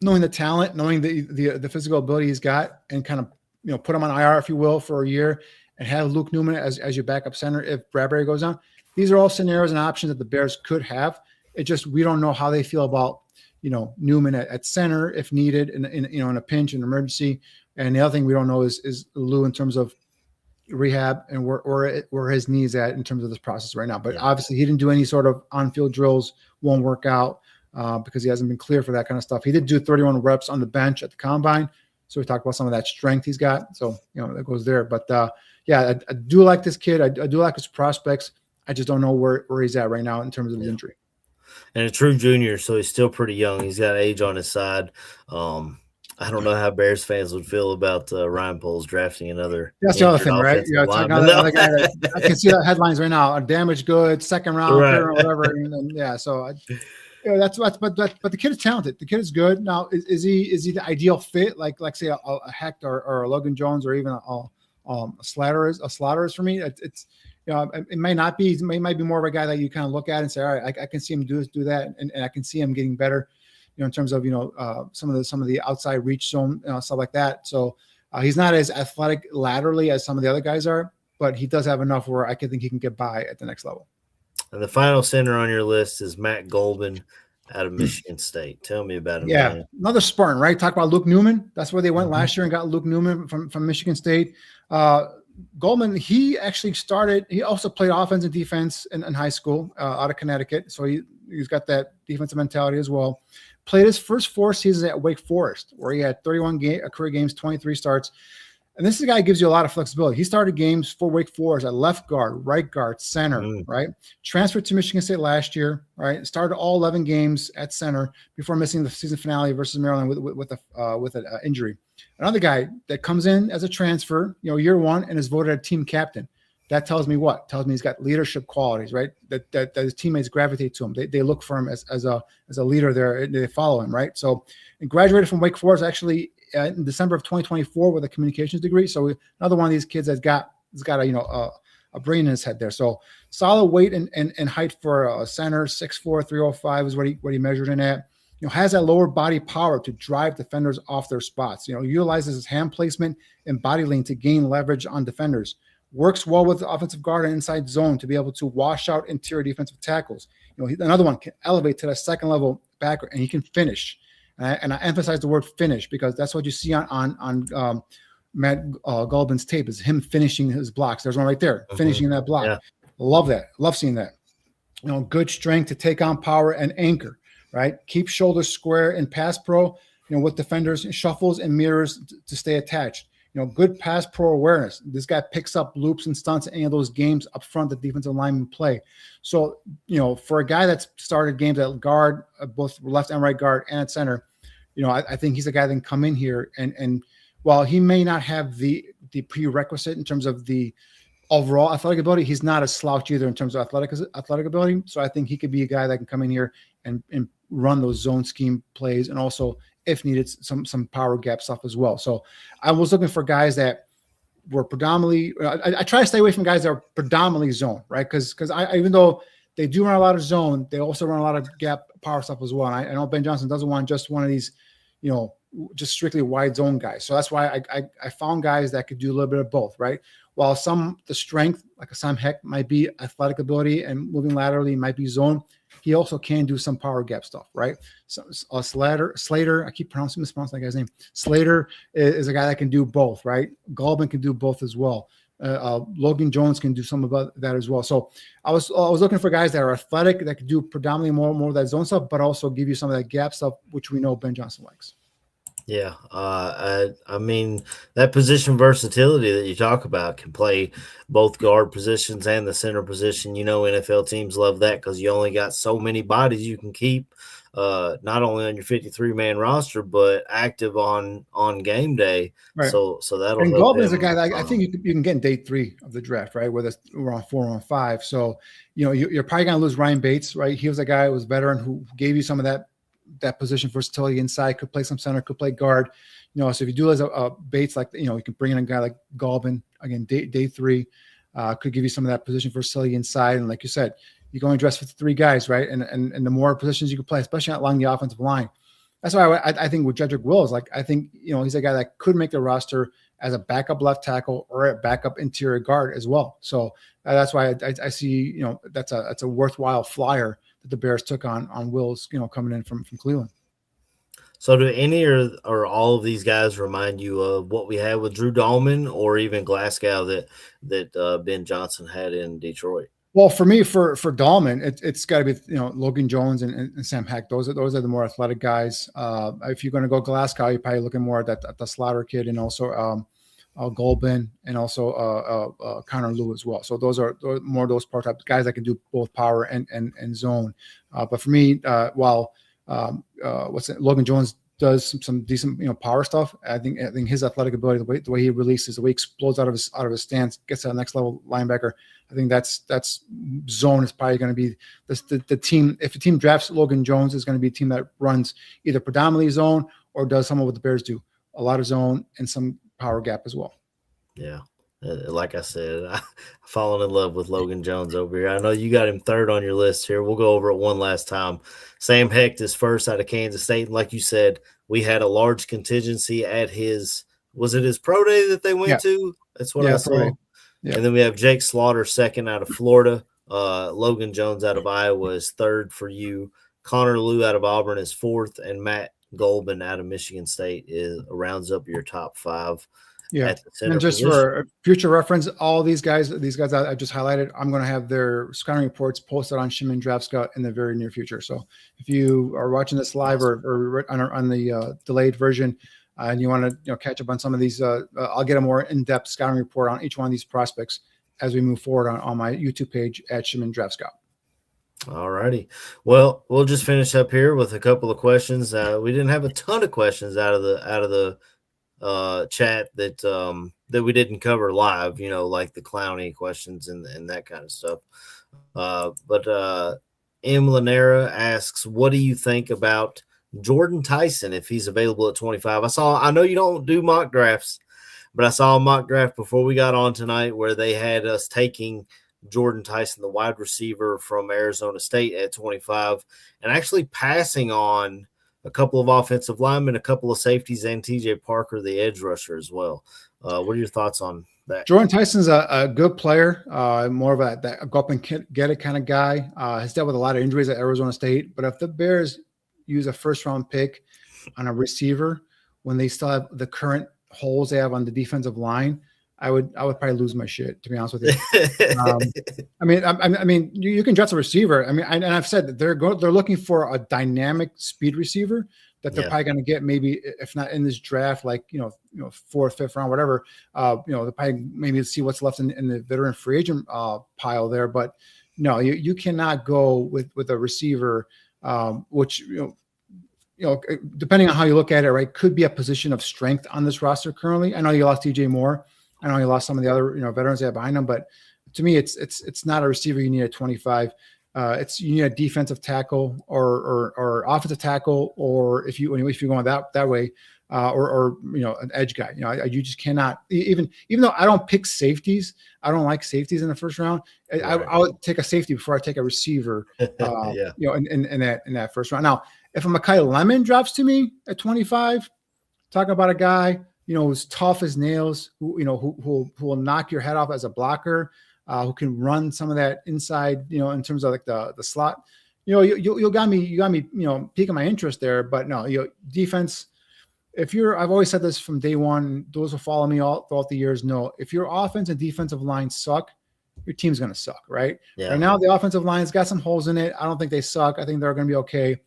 S2: knowing the talent, knowing the physical ability he's got, and kind of, put him on IR, if you will, for a year, and have Luke Newman as your backup center if Bradbury goes down? These are all scenarios and options that the Bears could have. It just, we don't know how they feel about, Newman at center if needed in a pinch, an emergency. And the other thing we don't know is Lew in terms of rehab and where his knees at in terms of this process right now. But obviously he didn't do any sort of on-field drills, won't work out because he hasn't been clear for that kind of stuff. He did do 31 reps on the bench at the combine. So we talked about some of that strength he's got. So, that goes there. But I do like this kid. I do like his prospects. I just don't know where he's at right now in terms of his injury.
S1: And a true junior, so he's still pretty young. He's got age on his side. I don't know how Bears fans would feel about Ryan Poles drafting another.
S2: That's the other thing, right? Another guy I can see the headlines right now: a damaged goods, second round, third, or whatever. So but the kid is talented. The kid is good. Now, is he the ideal fit? Like say a Hecht or a Logan Jones or even a Slaughter is for me. It's it may not be. It might be more of a guy that you kind of look at and say, all right, I can see him do that, and I can see him getting better. In terms of some of the outside reach zone stuff like that. So he's not as athletic laterally as some of the other guys are, but he does have enough where I can think he can get by at the next level.
S1: And the final center on your list is Matt Golden out of Michigan State. Tell me about him.
S2: Yeah, man. Another Spartan, right? Talk about Luke Newman. That's where they went last year and got Luke Newman from Michigan State. Goldman, he actually started. He also played offense and defense in high school out of Connecticut, so he's got that defensive mentality as well. Played his first 4 seasons at Wake Forest, where he had 31 career games, 23 starts. And this is a guy who gives you a lot of flexibility. He started games for Wake Forest at left guard, right guard, center, right? Transferred to Michigan State last year, right? Started all 11 games at center before missing the season finale versus Maryland with an injury. Another guy that comes in as a transfer, year one, and is voted a team captain. That tells me what? Tells me he's got leadership qualities, right? That his teammates gravitate to him. They look for him as a leader there. They follow him, right? So, and graduated from Wake Forest actually in December of 2024 with a communications degree. So another one of these kids has got a brain in his head there. So solid weight and height for a center, 6'4", 305 is what he measured in at. Has that lower body power to drive defenders off their spots. Utilizes his hand placement and body lean to gain leverage on defenders. Works well with the offensive guard and inside zone to be able to wash out interior defensive tackles. Another one can elevate to the second level backer, and he can finish. And I emphasize the word finish because that's what you see on Matt Gulbin's tape is him finishing his blocks. There's one right there, finishing that block. Yeah. Love that. Love seeing that. Good strength to take on power and anchor, right? Keep shoulders square in pass pro, with defenders, shuffles and mirrors to stay attached. Good pass pro awareness. This guy picks up loops and stunts in any of those games up front that defensive linemen play. So, for a guy that's started games at guard, both left and right guard and at center, I think he's a guy that can come in here and while he may not have the prerequisite in terms of the overall athletic ability, he's not a slouch either in terms of athletic ability. So I think he could be a guy that can come in here and run those zone scheme plays and also, if needed, some power gap stuff as well. So I was looking for guys that were predominantly I try to stay away from guys that are predominantly zone, right? Because even though they do run a lot of zone, they also run a lot of gap power stuff as well. And I know Ben Johnson doesn't want just one of these, just strictly wide zone guys. So that's why I found guys that could do a little bit of both, right? While the strength, like a Sam Hecht, might be athletic ability and moving laterally, might be zone, he also can do some power gap stuff, right? So Slater, I keep mispronouncing that guy's name. Slater is a guy that can do both, right? Gulbin can do both as well. Logan Jones can do some of that as well. So I was looking for guys that are athletic, that can do predominantly more of that zone stuff, but also give you some of that gap stuff, which we know Ben Johnson likes.
S1: Yeah, I mean that position versatility that you talk about can play both guard positions and the center position. You know, NFL teams love that because you only got so many bodies you can keep, not only on your 53-man roster but active on game day.
S2: Right.
S1: So that'll
S2: And
S1: help
S2: Goldman's a guy
S1: him.
S2: that I think you can get in day 3 of the draft, right? Whether it's we're on 4 or on 5. So, you're probably going to lose Ryan Bates, right? He was a guy who was a veteran who gave you some of that position versatility inside, could play some center, could play guard. So if you do as a Bates, like, you can bring in a guy like Goldman, again, day 3, could give you some of that position versatility inside. And like you said, you can only dress for 3 guys, right? And the more positions you can play, especially along the offensive line. That's why I think with Jedrick Wills, like, I think, he's a guy that could make the roster as a backup left tackle or a backup interior guard as well. So that's why I see, that's a worthwhile flyer that the Bears took on Wills, coming in from Cleveland.
S1: So do any or all of these guys remind you of what we had with Drew Dahlman or even Glasgow that Ben Johnson had in Detroit?
S2: Well, for me, for Dahlman, it's got to be Logan Jones and Sam Heck. Those are the more athletic guys. If you're going to go Glasgow, you're probably looking more at the Slaughter kid and also Goldman and also Connor Lew as well. So those are more those type guys that can do both power and zone. But for me, while Logan Jones does some decent power stuff, I think his athletic ability, the way he releases, the way he explodes out of his stance, gets to the next level linebacker. I think that's zone is probably going to be the team. If the team drafts Logan Jones, is going to be a team that runs either predominantly zone or does some of what the Bears do, a lot of zone and some power gap as well.
S1: Yeah. Like I said, I've fallen in love with Logan Jones over here. I know you got him 3rd on your list here. We'll go over it one last time. Sam Hecht is 1st out of Kansas State. Like you said, we had a large contingency at was it his pro day that they went to? That's what I saw. Yeah. And then we have Jake Slaughter 2nd out of Florida. Logan Jones out of Iowa is 3rd for you. Connor Lew out of Auburn is 4th, and Matt Goldman out of Michigan State rounds up your top 5.
S2: Yeah, and just position. For future reference, all these guys I just highlighted, I'm going to have their scouting reports posted on Shimon Draft Scout in the very near future. So if you are watching this live or on the delayed version, and you want to catch up on some of these, I'll get a more in-depth scouting report on each one of these prospects as we move forward on my YouTube page at Shimon Draft Scout.
S1: All righty. Well, we'll just finish up here with a couple of questions. We didn't have a ton of questions out of the chat that we didn't cover live, like the Clowney questions and that kind of stuff. But M. Lanera asks, what do you think about Jordan Tyson if he's available at 25? I know you don't do mock drafts, but I saw a mock draft before we got on tonight where they had us taking Jordan Tyson, the wide receiver from Arizona State, at 25 and actually passing on a couple of offensive linemen, a couple of safeties, and TJ Parker, the edge rusher as well. What are your thoughts on that?
S2: Jordan Tyson's a good player, more of a go up and get it kind of guy. Has dealt with a lot of injuries at Arizona State, but if the Bears use a 1st-round pick on a receiver when they still have the current holes they have on the defensive line, I would probably lose my shit, to be honest with you. I mean, you can draft a receiver. I mean, and I've said that they're looking for a dynamic speed receiver that they're probably going to get, maybe if not in this draft, like 4th, 5th round, whatever. They'll probably maybe see what's left in the veteran free agent pile there. But no, you cannot go with a receiver, which depending on how you look at it, right, could be a position of strength on this roster currently. I know you lost DJ Moore. I know he lost some of the other veterans they have behind him, but to me, it's not a receiver you need at 25. You need a defensive tackle or offensive tackle, or if you're going that way, or an edge guy. You just cannot, even though I don't pick safeties. I don't like safeties in the 1st round. Right. I would take a safety before I take a receiver. In that 1st round. Now, if a Mekhi Lemon drops to me at 25, talk about a guy who's tough as nails, who will knock your head off as a blocker, who can run some of that inside, in terms of like the slot. You got me, piquing my interest there. But no, defense. I've always said this from day one. Those who follow me all throughout the years know if your offense and defensive line suck, your team's going to suck, right? Yeah. Right now, the offensive line's got some holes in it. I don't think they suck. I think they're going to be okay.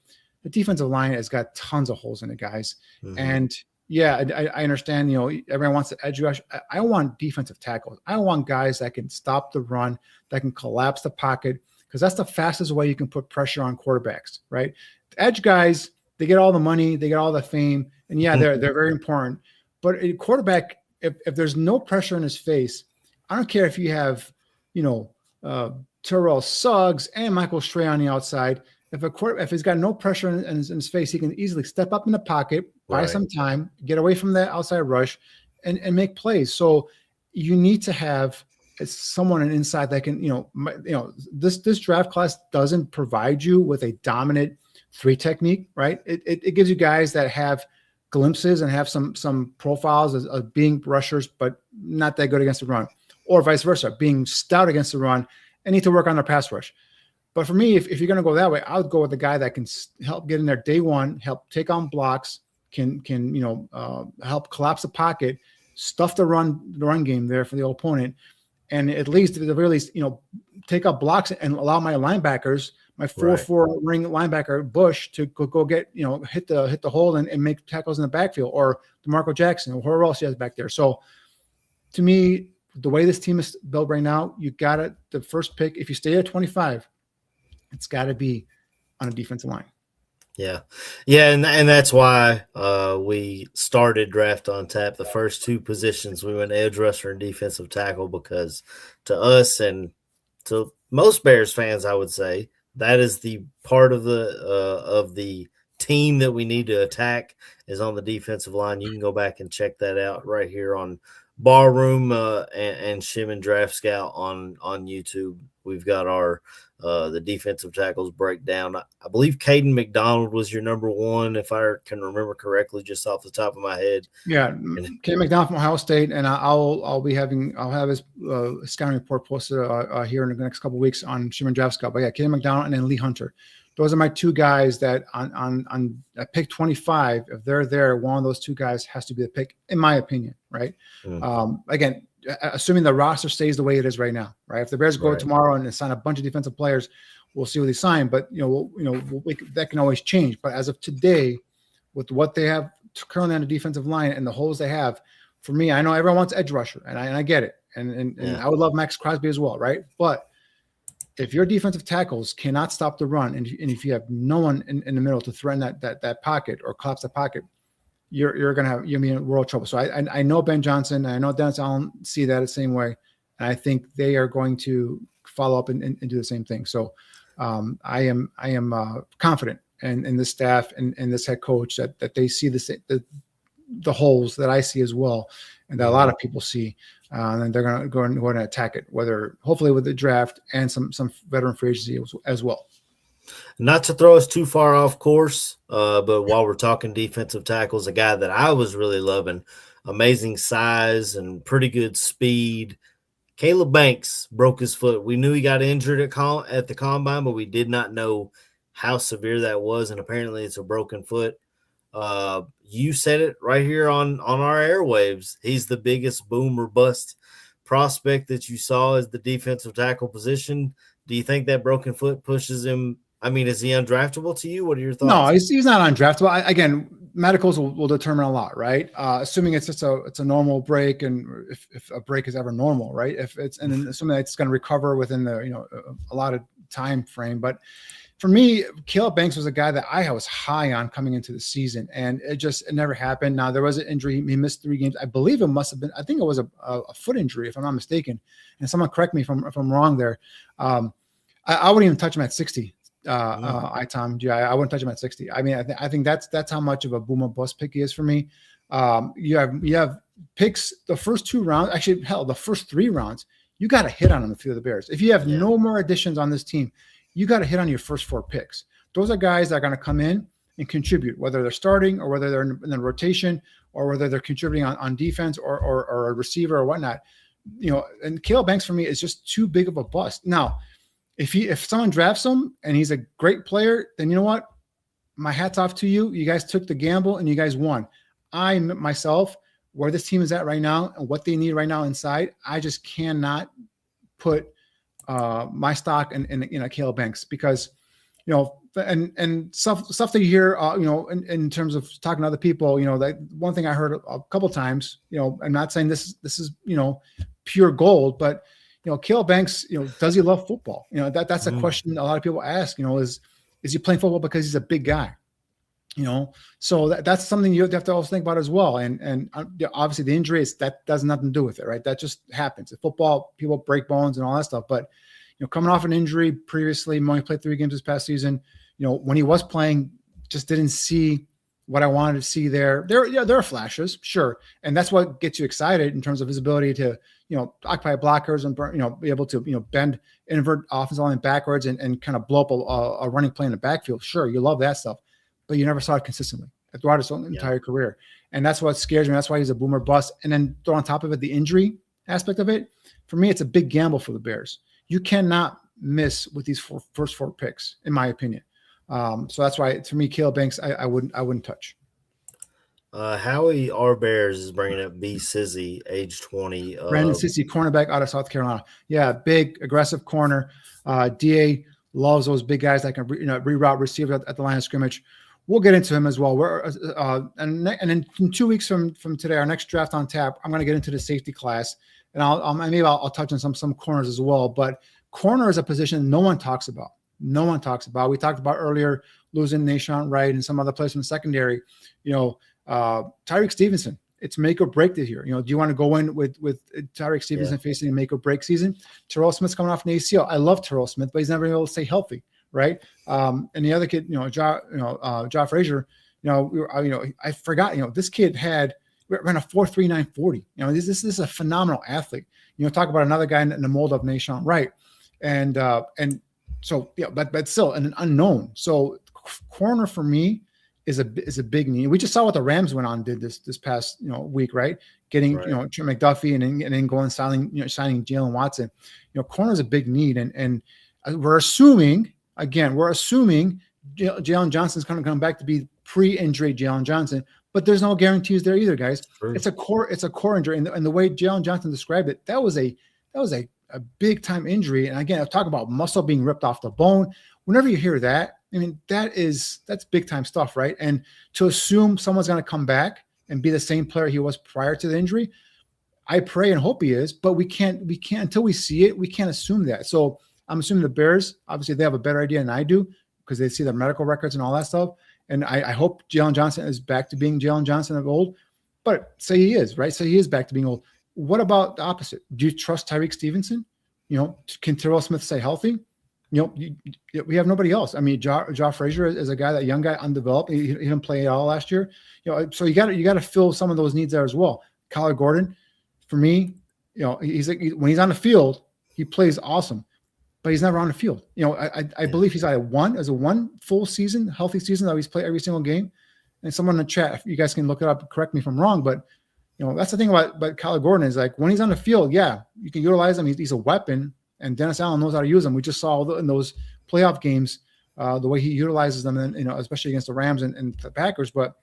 S2: The defensive line has got tons of holes in it, guys. Mm-hmm. And Yeah, I understand. Everyone wants to edge rush. I want defensive tackles. I want guys that can stop the run, that can collapse the pocket, because that's the fastest way you can put pressure on quarterbacks, right? Edge guys, they get all the money, they get all the fame, and yeah, they're very important. But a quarterback, if there's no pressure in his face, I don't care if you have, Terrell Suggs and Michael Stray on the outside. If he's got no pressure in his face, he can easily step up in the pocket, buy some time, get away from that outside rush, and make plays. So you need to have someone inside that can, this draft class doesn't provide you with a dominant 3 technique, right? It gives you guys that have glimpses and have some profiles of being rushers, but not that good against the run, or vice versa, being stout against the run and need to work on their pass rush. But for me, if you're going to go that way, I would go with the guy that can help get in there day one, help take on blocks, can help collapse the pocket, stuff the run game there for the opponent, and at the very least, take up blocks and allow my linebackers, my 4-4 ring linebacker Bush to go get hit the hole and make tackles in the backfield, or DeMarco Jackson, or whoever else he has back there. So to me, the way this team is built right now, you got it. The first pick, if you stay at 25. It's got to be on a defensive line.
S1: Yeah. And that's why we started Draft on Tap. The first 2 positions, we went edge rusher and defensive tackle, because to us and to most Bears fans, I would say, that is the part of the team that we need to attack is on the defensive line. You can go back and check that out right here on Barroom and Shim and Draft Scout on YouTube. We've got our the defensive tackles breakdown. I believe Caden McDonald was your number 1, if I can remember correctly, just off the top of my head.
S2: Yeah, Caden McDonald from Ohio State, and I'll have his scouting report posted here in the next couple of weeks on Shimon Draft Scout. But yeah, Caden McDonald and then Lee Hunter. Those are my 2 guys that on pick 25, if they're there, one of those 2 guys has to be the pick, in my opinion, right? Again, assuming the roster stays the way it is right now, right? If the Bears go tomorrow and sign a bunch of defensive players, we'll see what they sign. But that can always change. But as of today, with what they have currently on the defensive line and the holes they have, for me, I know everyone wants edge rusher, and I get it, and I would love Max Crosby as well, right? But if your defensive tackles cannot stop the run, and if you have no one in the middle to threaten that pocket or collapse the pocket, you're gonna be in world trouble. So I know Ben Johnson, I know Dennis Allen see that the same way, and I think they are going to follow up and do the same thing. So I am confident in this staff and this head coach that they see the holes that I see as well, and that a lot of people see, and they're going to go and attack it, whether hopefully with the draft and some veteran free agency as well.
S1: Not to throw us too far off course, but while we're talking defensive tackles, a guy that I was really loving, amazing size and pretty good speed, Caleb Banks broke his foot. We knew he got injured at the combine, but we did not know how severe that was, and apparently it's a broken foot. You said it right here on our airwaves. He's the biggest boom or bust prospect that you saw as the defensive tackle position. Do you think that broken foot pushes him? I mean, is he undraftable to you? What are your thoughts?
S2: No, he's not undraftable. Again, medicals will determine a lot, right? Assuming it's just a normal break, and if a break is ever normal, right? And then assuming that it's going to recover within the a lot of time frame. But for me, Caleb Banks was a guy that I was high on coming into the season, and it never happened. Now, there was an injury. He missed 3 games. I believe it must have been, I think it was a foot injury, if I'm not mistaken. And someone correct me if I'm wrong there. I wouldn't even touch him at 60. I wouldn't touch him at 60. I mean, I think that's how much of a boom or bust pick he is for me. You have picks the first 2 rounds, actually, hell, the first 3 rounds, you got to hit on them if you're the Bears. If you have no more additions on this team, you got to hit on your first 4 picks. Those are guys that are going to come in and contribute, whether they're starting or whether they're in the rotation or whether they're contributing on defense or a receiver or whatnot. And Caleb Banks for me is just too big of a bust. Now, if someone drafts him and he's a great player, then you know what? My hat's off to you. You guys took the gamble and you guys won. I myself, where this team is at right now and what they need right now inside, I just cannot put my stock in Caleb Banks, because and stuff that you hear, in terms of talking to other people, that one thing I heard a couple times, I'm not saying this is, pure gold, but, Caleb Banks, does he love football? That's a question a lot of people ask, is he playing football because he's a big guy? So that's something you have to also think about as well. And obviously the injury that does nothing to do with it, right? That just happens. In football, people break bones and all that stuff. But, coming off an injury previously, he only played 3 games this past season. When he was playing, just didn't see what I wanted to see there. There are flashes, sure. And that's what gets you excited in terms of his ability to, occupy blockers and, be able to, bend, invert offensive line backwards and kind of blow up a running play in the backfield. Sure, you love that stuff. But you never saw it consistently throughout his entire career. And that's what scares me. That's why he's a boomer bust. And then throw on top of it the injury aspect of it. For me, it's a big gamble for the Bears. You cannot miss with these first 4 picks, in my opinion. So that's why, to me, Caleb Banks, I wouldn't touch.
S1: Howie R. Bears is bringing up B. Sizzy, age 20.
S2: Brandon Sissy, cornerback out of South Carolina. Yeah, big, aggressive corner. DA loves those big guys that can reroute receivers at the line of scrimmage. We'll get into him as well. And then in 2 weeks from today, our next draft on tap, I'm going to get into the safety class, and I'll touch on some corners as well. But corner is a position no one talks about. No one talks about. We talked about earlier losing Nahshon Wright and some other players from the secondary. Tyreek Stevenson. It's make or break this year. Do you want to go in with Tyreek Stevenson facing a make or break season? Terrell Smith's coming off an ACL. I love Terrell Smith, but he's never been able to stay healthy. Right. And the other kid, Josh Frazier, I forgot, this kid ran a 4.39 40. This is a phenomenal athlete. Talk about another guy in the mold of Nahshon Wright. And so, but still an unknown. So corner for me is a big need. We just saw what the Rams went on and did this past, week, right? Getting, Trent McDuffie and then going signing Jalen Watson. Corner is a big need. And we're assuming Jalen Johnson's going to come back to be pre-injury Jalen Johnson, but there's no guarantees there either, guys. It's a core injury, and the way Jalen Johnson described it, that was a big time injury. And again, I'll talk about muscle being ripped off the bone. Whenever you hear that, that's big time stuff, right? And to assume someone's going to come back and be the same player he was prior to the injury, I pray and hope he is, but we can't until we see it. We can't assume that. So I'm assuming the Bears, obviously, they have a better idea than I do because they see the medical records and all that stuff. And I hope Jalen Johnson is back to being Jalen Johnson of old. But say he is, right? Say he is back to being old. What about the opposite? Do you trust Tyreek Stevenson? Can Terrell Smith stay healthy? We have nobody else. Josh Frazier is a guy, that young guy, undeveloped. He didn't play at all last year. So you got to fill some of those needs there as well. Kyler Gordon, for me, he's like, when he's on the field, he plays awesome. But he's never on the field. I believe he's either one full season, healthy season that he's played every single game. And someone in the chat, if you guys can look it up, correct me if I'm wrong, but that's the thing about Kyler Gordon is like when he's on the field, you can utilize him. He's a weapon, and Dennis Allen knows how to use him. We just saw in those playoff games the way he utilizes them, and especially against the Rams and the Packers. But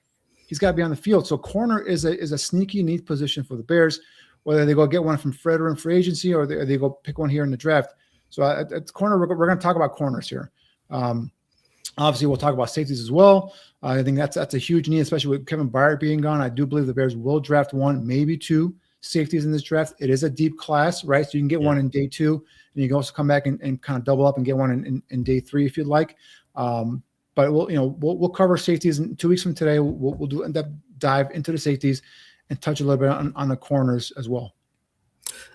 S2: he's got to be on the field. So corner is a sneaky, neat position for the Bears, whether they go get one from Fred or in free agency or they go pick one here in the draft. So at corner, we're going to talk about corners here. Obviously, we'll talk about safeties as well. I think that's a huge need, especially with Kevin Byard being gone. I do believe the Bears will draft 1, maybe 2 safeties in this draft. It is a deep class, right? So you can get one in day 2, and you can also come back and kind of double up and get one in day 3 if you'd like. But we'll cover safeties in 2 weeks from today. We'll do end up dive into the safeties and touch a little bit on the corners as well.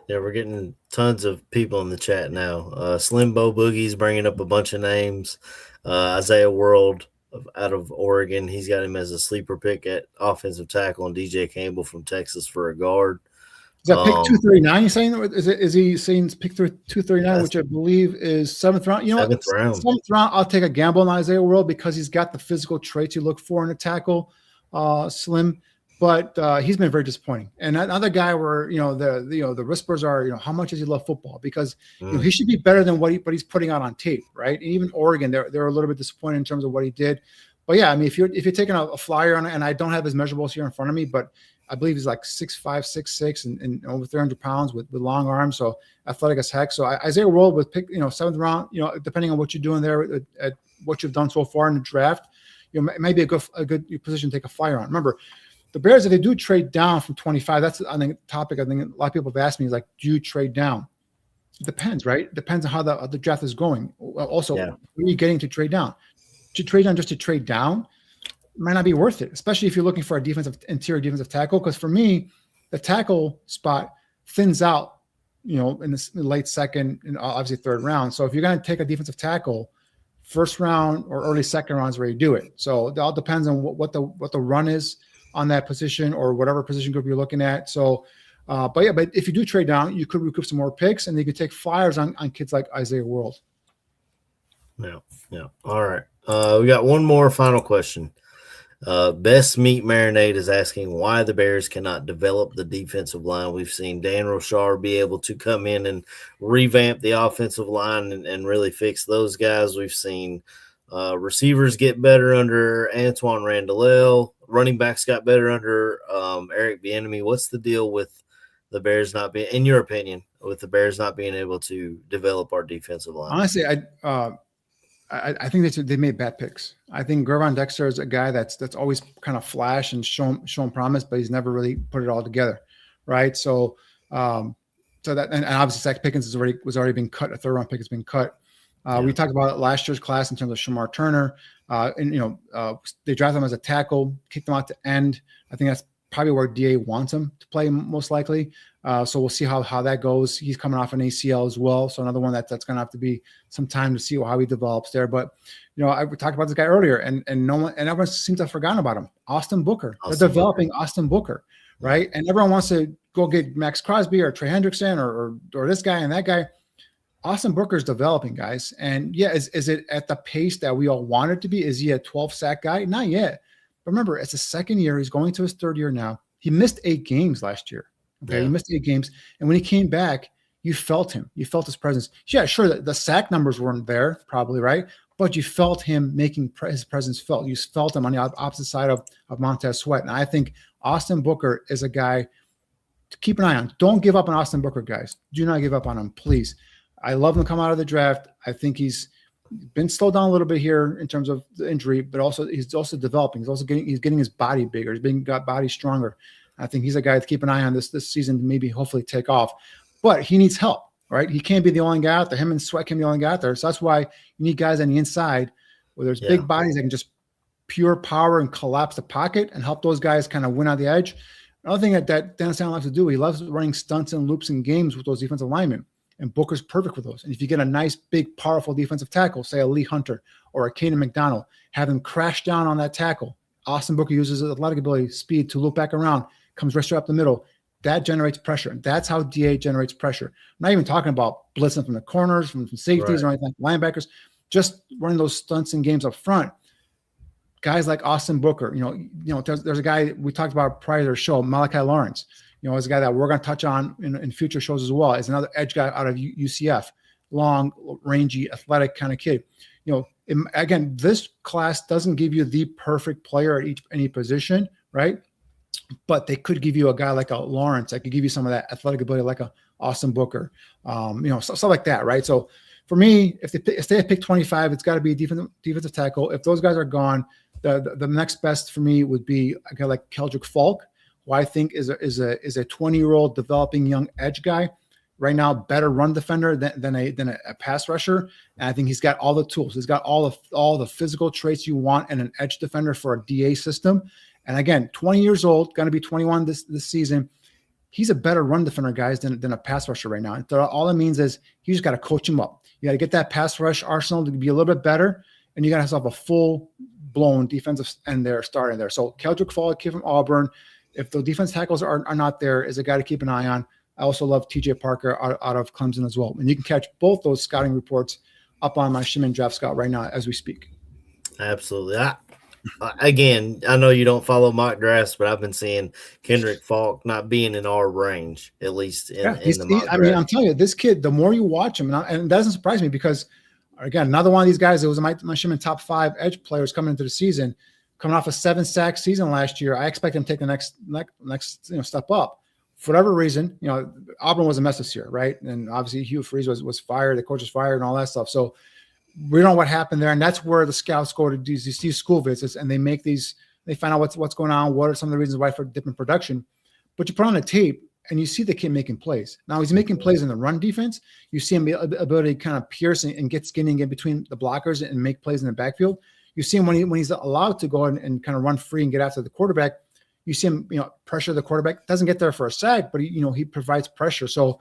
S1: Yeah, we're getting tons of people in the chat now. Slim Bo Boogie's bringing up a bunch of names. Isaiah World out of Oregon, he's got him as a sleeper pick at offensive tackle, and DJ Campbell from Texas for a guard.
S2: Is that pick 239? You saying is he saying pick 239, which I believe is 7th round?
S1: Seventh round.
S2: 7th round. I'll take a gamble on Isaiah World because he's got the physical traits you look for in a tackle. Slim. But he's been very disappointing. And another guy where the whispers are how much does he love football, because he should be better than what he's putting out on tape, right? And even Oregon, they're a little bit disappointed in terms of what he did. But yeah, if you're taking a flyer on it, and I don't have his measurables here in front of me, but I believe he's like 6'5", 6'6", and over 300 pounds with long arms, so athletic as heck. So Isaiah World with pick, 7th round, depending on what you're doing there at what you've done so far in the draft, it may be a good position to take a flyer on. Remember, the Bears, if they do trade down from 25, that's I think topic. I think a lot of people have asked me is like, do you trade down? It depends, right? It depends on how the draft is going. Also, When are you getting to trade down? To trade down just to trade down might not be worth it, especially if you're looking for a interior defensive tackle. Because for me, the tackle spot thins out, in the late second and obviously third round. So if you're going to take a defensive tackle, first round or early second round is where you do it. So it all depends on what the run is on that position or whatever position group you're looking at. So, but if you do trade down, you could recoup some more picks, and you could take flyers on kids like Isaiah World.
S1: Yeah. All right. We got one more final question. Best Meat Marinade is asking why the Bears cannot develop the defensive line. We've seen Dan Rochar be able to come in and revamp the offensive line and really fix those guys. We've seen receivers get better under Antoine Randall. Running backs got better under Eric Bieniemy. What's the deal with the Bears not being, in your opinion, with the Bears not being able to develop our defensive line?
S2: Honestly, I think they made bad picks. I think Gervon Dexter is a guy that's always kind of flash and shown promise, but he's never really put it all together, right? So, that and obviously Zach Pickens was already been cut. A 3rd round pick has been cut. We talked about last year's class in terms of Shamar Turner, they drafted him as a tackle, kicked him out to end. I think that's probably where DA wants him to play most likely. So we'll see how that goes. He's coming off an ACL as well, so another one that's going to have to be some time to see how he develops there. But I talked about this guy earlier, and no one, and everyone seems to have forgotten about him. Austin Booker. They're developing Austin Booker, right? And everyone wants to go get Max Crosby or Trey Hendrickson or this guy and that guy. Austin Booker is developing, guys. And is it at the pace that we all want it to be? Is he a 12-sack guy? Not yet. But remember, it's the 2nd year. He's going to his 3rd year now. He missed 8 games last year. Okay, yeah. He missed 8 games. And when he came back, you felt him. You felt his presence. Yeah, sure, the sack numbers weren't there, probably, right? But you felt him making his presence felt. You felt him on the opposite side of Montez Sweat. And I think Austin Booker is a guy to keep an eye on. Don't give up on Austin Booker, guys. Do not give up on him, please. I love him to come out of the draft. I think he's been slowed down a little bit here in terms of the injury, but he's also developing. He's getting his body bigger. He's got body stronger. I think he's a guy to keep an eye on this season to maybe hopefully take off. But he needs help, right? He can't be the only guy out there. Him and Sweat can't be the only guy out there. So that's why you need guys on the inside where there's big bodies that can just pure power and collapse the pocket and help those guys kind of win on the edge. Another thing that Dan Staley loves to do, he loves running stunts and loops and games with those defensive linemen. And Booker's perfect for those. And if you get a nice, big, powerful defensive tackle, say a Lee Hunter or a Caden McDonald, have him crash down on that tackle. Austin Booker uses his athletic ability, speed to loop back around, comes right straight up the middle. That generates pressure. That's how DA generates pressure. I'm not even talking about blitzing from the corners, from safeties or anything like linebackers, just running those stunts and games up front. Guys like Austin Booker, there's a guy we talked about prior to the show, Malachi Lawrence. Is a guy that we're going to touch on in future shows as well. Is another edge guy out of UCF, long, rangy, athletic kind of kid. Again, this class doesn't give you the perfect player at any position, right? But they could give you a guy like a Lawrence that could give you some of that athletic ability, like a Austin Booker, stuff like that, right? So for me, if they pick 25, it's got to be a defensive tackle. If those guys are gone, the next best for me would be a guy like Jedrick Wills, who I think is a 20-year-old developing young edge guy. Right now, better run defender than a pass rusher. And I think he's got all the tools. He's got all the physical traits you want in an edge defender for a DA system. And again, 20 years old, going to be 21 this season. He's a better run defender, guys, than a pass rusher right now. And so all it means is you just got to coach him up. You got to get that pass rush arsenal to be a little bit better, and you got to have a full-blown defensive end there, starting there. So Jedrick Wills, kid from Auburn. If the defense tackles are not there, is a guy to keep an eye on. I also love TJ Parker out of Clemson as well. And you can catch both those scouting reports up on my Shimon Draft Scout right now as we speak.
S1: Absolutely. Again, I know you don't follow mock drafts, but I've been seeing Jedrick Wills not being in our range, at least in the mock draft.
S2: I'm telling you, this kid, the more you watch him, and it doesn't surprise me because, again, another one of these guys that was my Shimon top 5 edge players coming into the season, coming off a 7-sack season last year. I expect him to take the next step up. For whatever reason, Auburn was a mess this year, right? And obviously Hugh Freeze was fired, the coach was fired, and all that stuff. So we don't know what happened there, and that's where the scouts go to these school visits, and they find out what's going on, what are some of the reasons why for different production. But you put on the tape, and you see the kid making plays. Now he's making plays in the run defense. You see him ability to kind of pierce and get skinning in between the blockers and make plays in the backfield. You see him when he's allowed to go and kind of run free and get after the quarterback. You see him, pressure the quarterback. Doesn't get there for a sack, but he provides pressure. So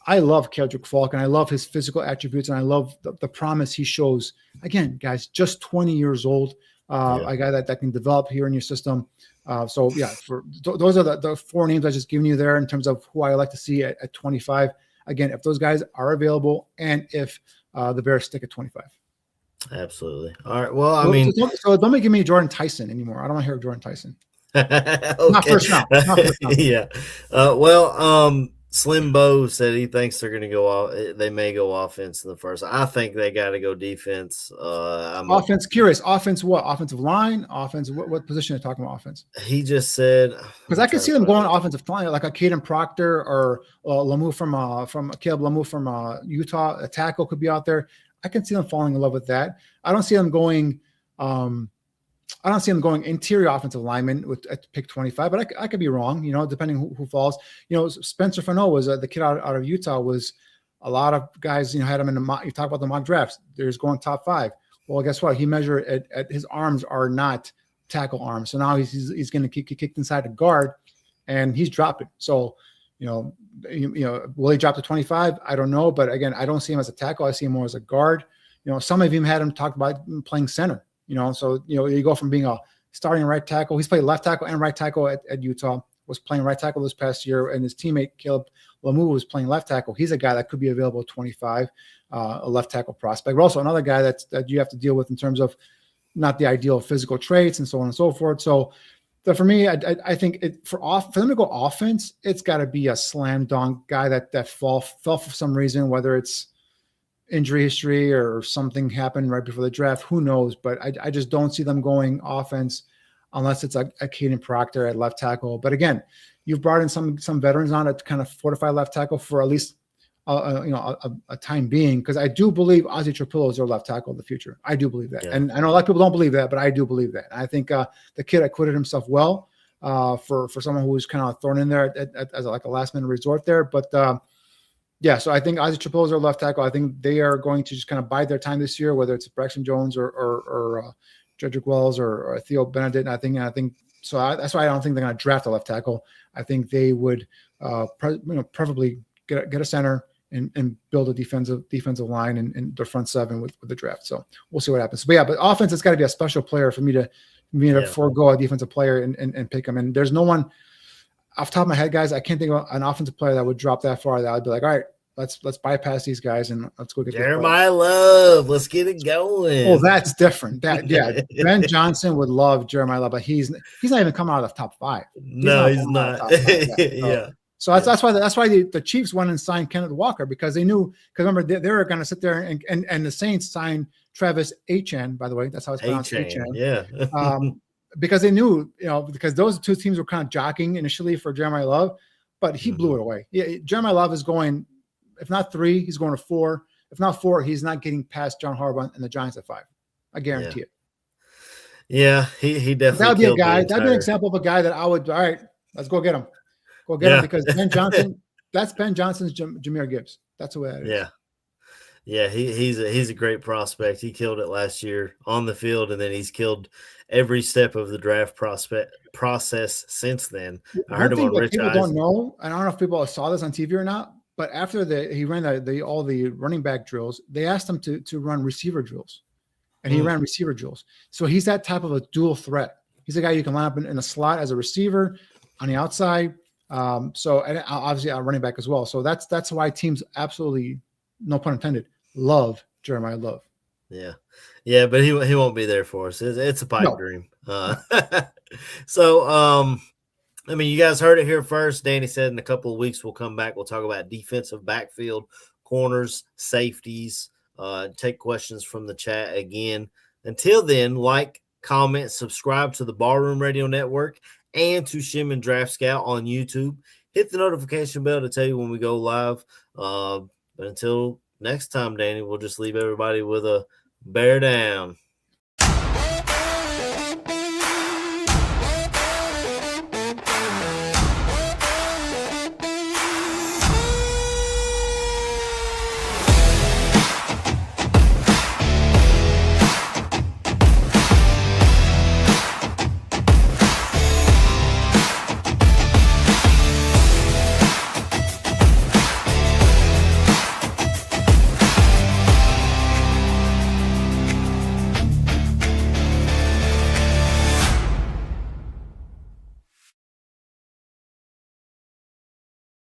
S2: I love Jedrick Falk, and I love his physical attributes, and I love the promise he shows. Again, guys, just 20 years old, a guy that can develop here in your system. Those are the 4 names I just given you there in terms of who I like to see at 25. Again, if those guys are available, and if the Bears stick at 25.
S1: Absolutely. All right. Well, I mean,
S2: so don't give me Jordan Tyson anymore. I don't want to hear Jordan Tyson.
S1: Okay.
S2: Not first round.
S1: Yeah. Slim Bo said he thinks they're going to go off. They may go offense in the first. I think they got to go defense.
S2: Offense. Curious. Offense. What? Offensive line. Offense. What position are you talking about? Offense.
S1: He just said
S2: because I can see them going offensive line like a Caden Proctor or Lamu from Caleb Lamu from Utah. A tackle could be out there. I can see them falling in love with that. I don't see them going. I don't see him going interior offensive lineman at pick 25, but I could be wrong, depending who falls. Spencer Fano was the kid out of Utah. Was a lot of guys, had him in the mock. You talk about the mock drafts. There's going top 5. Well, guess what? He measured at his arms are not tackle arms. So now he's going to get kicked inside the guard, and he's dropping. So, will he drop to 25? I don't know. But again, I don't see him as a tackle. I see him more as a guard. Some of him had him talked about playing center. So you go from being a starting right tackle. He's played left tackle and right tackle at Utah. Was playing right tackle this past year, and his teammate Caleb Lamu was playing left tackle. He's a guy that could be available at 25, a left tackle prospect. But also another guy that you have to deal with in terms of not the ideal physical traits and so on and so forth. So for me, I think for them to go offense, it's got to be a slam dunk guy that fell for some reason, whether it's injury history or something happened right before the draft, who knows? But I just don't see them going offense unless it's a Caden Proctor at left tackle. But again, you've brought in some veterans on to kind of fortify left tackle for at least a time being, because I do believe Ozzie Trapillo is their left tackle in the future. I do believe that, and I know a lot of people don't believe that, but I do believe that. And I think the kid acquitted himself well for someone who was kind of thrown in there as like a last minute resort there, but. So I think Ozzie Trapillo is their left tackle. I think they are going to just kind of bide their time this year, whether it's Braxton Jones or Jedrick Wills or Theo Benedict. And I think so. That's why I don't think they're going to draft a left tackle. I think they would, preferably get a center and build a defensive line and their front 7 with the draft. So we'll see what happens. But offense, it's got to be a special player for me to forego a defensive player and pick him. And there's no one. Off the top of my head, guys, I can't think of an offensive player that would drop that far that I'd be like, all right, let's bypass these guys and let's go get
S1: Jeremiah Love. Let's get it going.
S2: Oh, that's different. Ben Johnson would love Jeremiah Love, but he's not even coming out of the top 5.
S1: He's not.
S2: So that's why the Chiefs went and signed Kenneth Walker, because they knew, because remember they were going to sit there and the Saints signed Travis Etienne, by the way. That's how it's pronounced. Etienne.
S1: Yeah.
S2: Because they knew, because those 2 teams were kind of jockeying initially for Jeremiah Love, but he blew it away. Yeah, Jeremiah Love is going, if not 3, he's going to 4. If not 4, he's not getting past John Harbaugh and the Giants at 5. I guarantee it.
S1: Yeah, he definitely.
S2: That would be a guy. That'd be an example of a guy that I would. All right, let's go get him. Go get him, because Ben Johnson. That's Ben Johnson's Jahmyr Gibbs. That's the way that is.
S1: Yeah, he's a great prospect. He killed it last year on the field, and then he's killed every step of the draft process since then. I heard him on Rich
S2: people don't know, and I don't know if people saw this on TV or not, but after he ran all the running back drills, they asked him to run receiver drills, and he ran receiver drills. So he's that type of a dual threat. He's a guy you can line up in a slot as a receiver on the outside. And obviously a running back as well. So that's why teams absolutely, no pun intended, love Jeremiah Love.
S1: Yeah, but he won't be there for us. It's a pipe dream. So you guys heard it here first. Danny said in a couple of weeks we'll come back. We'll talk about defensive backfield, corners, safeties, take questions from the chat again. Until then, like, comment, subscribe to the Barroom Radio Network and to Shim and Draft Scout on YouTube. Hit the notification bell to tell you when we go live. But until next time, Danny, we'll just leave everybody with a bear down.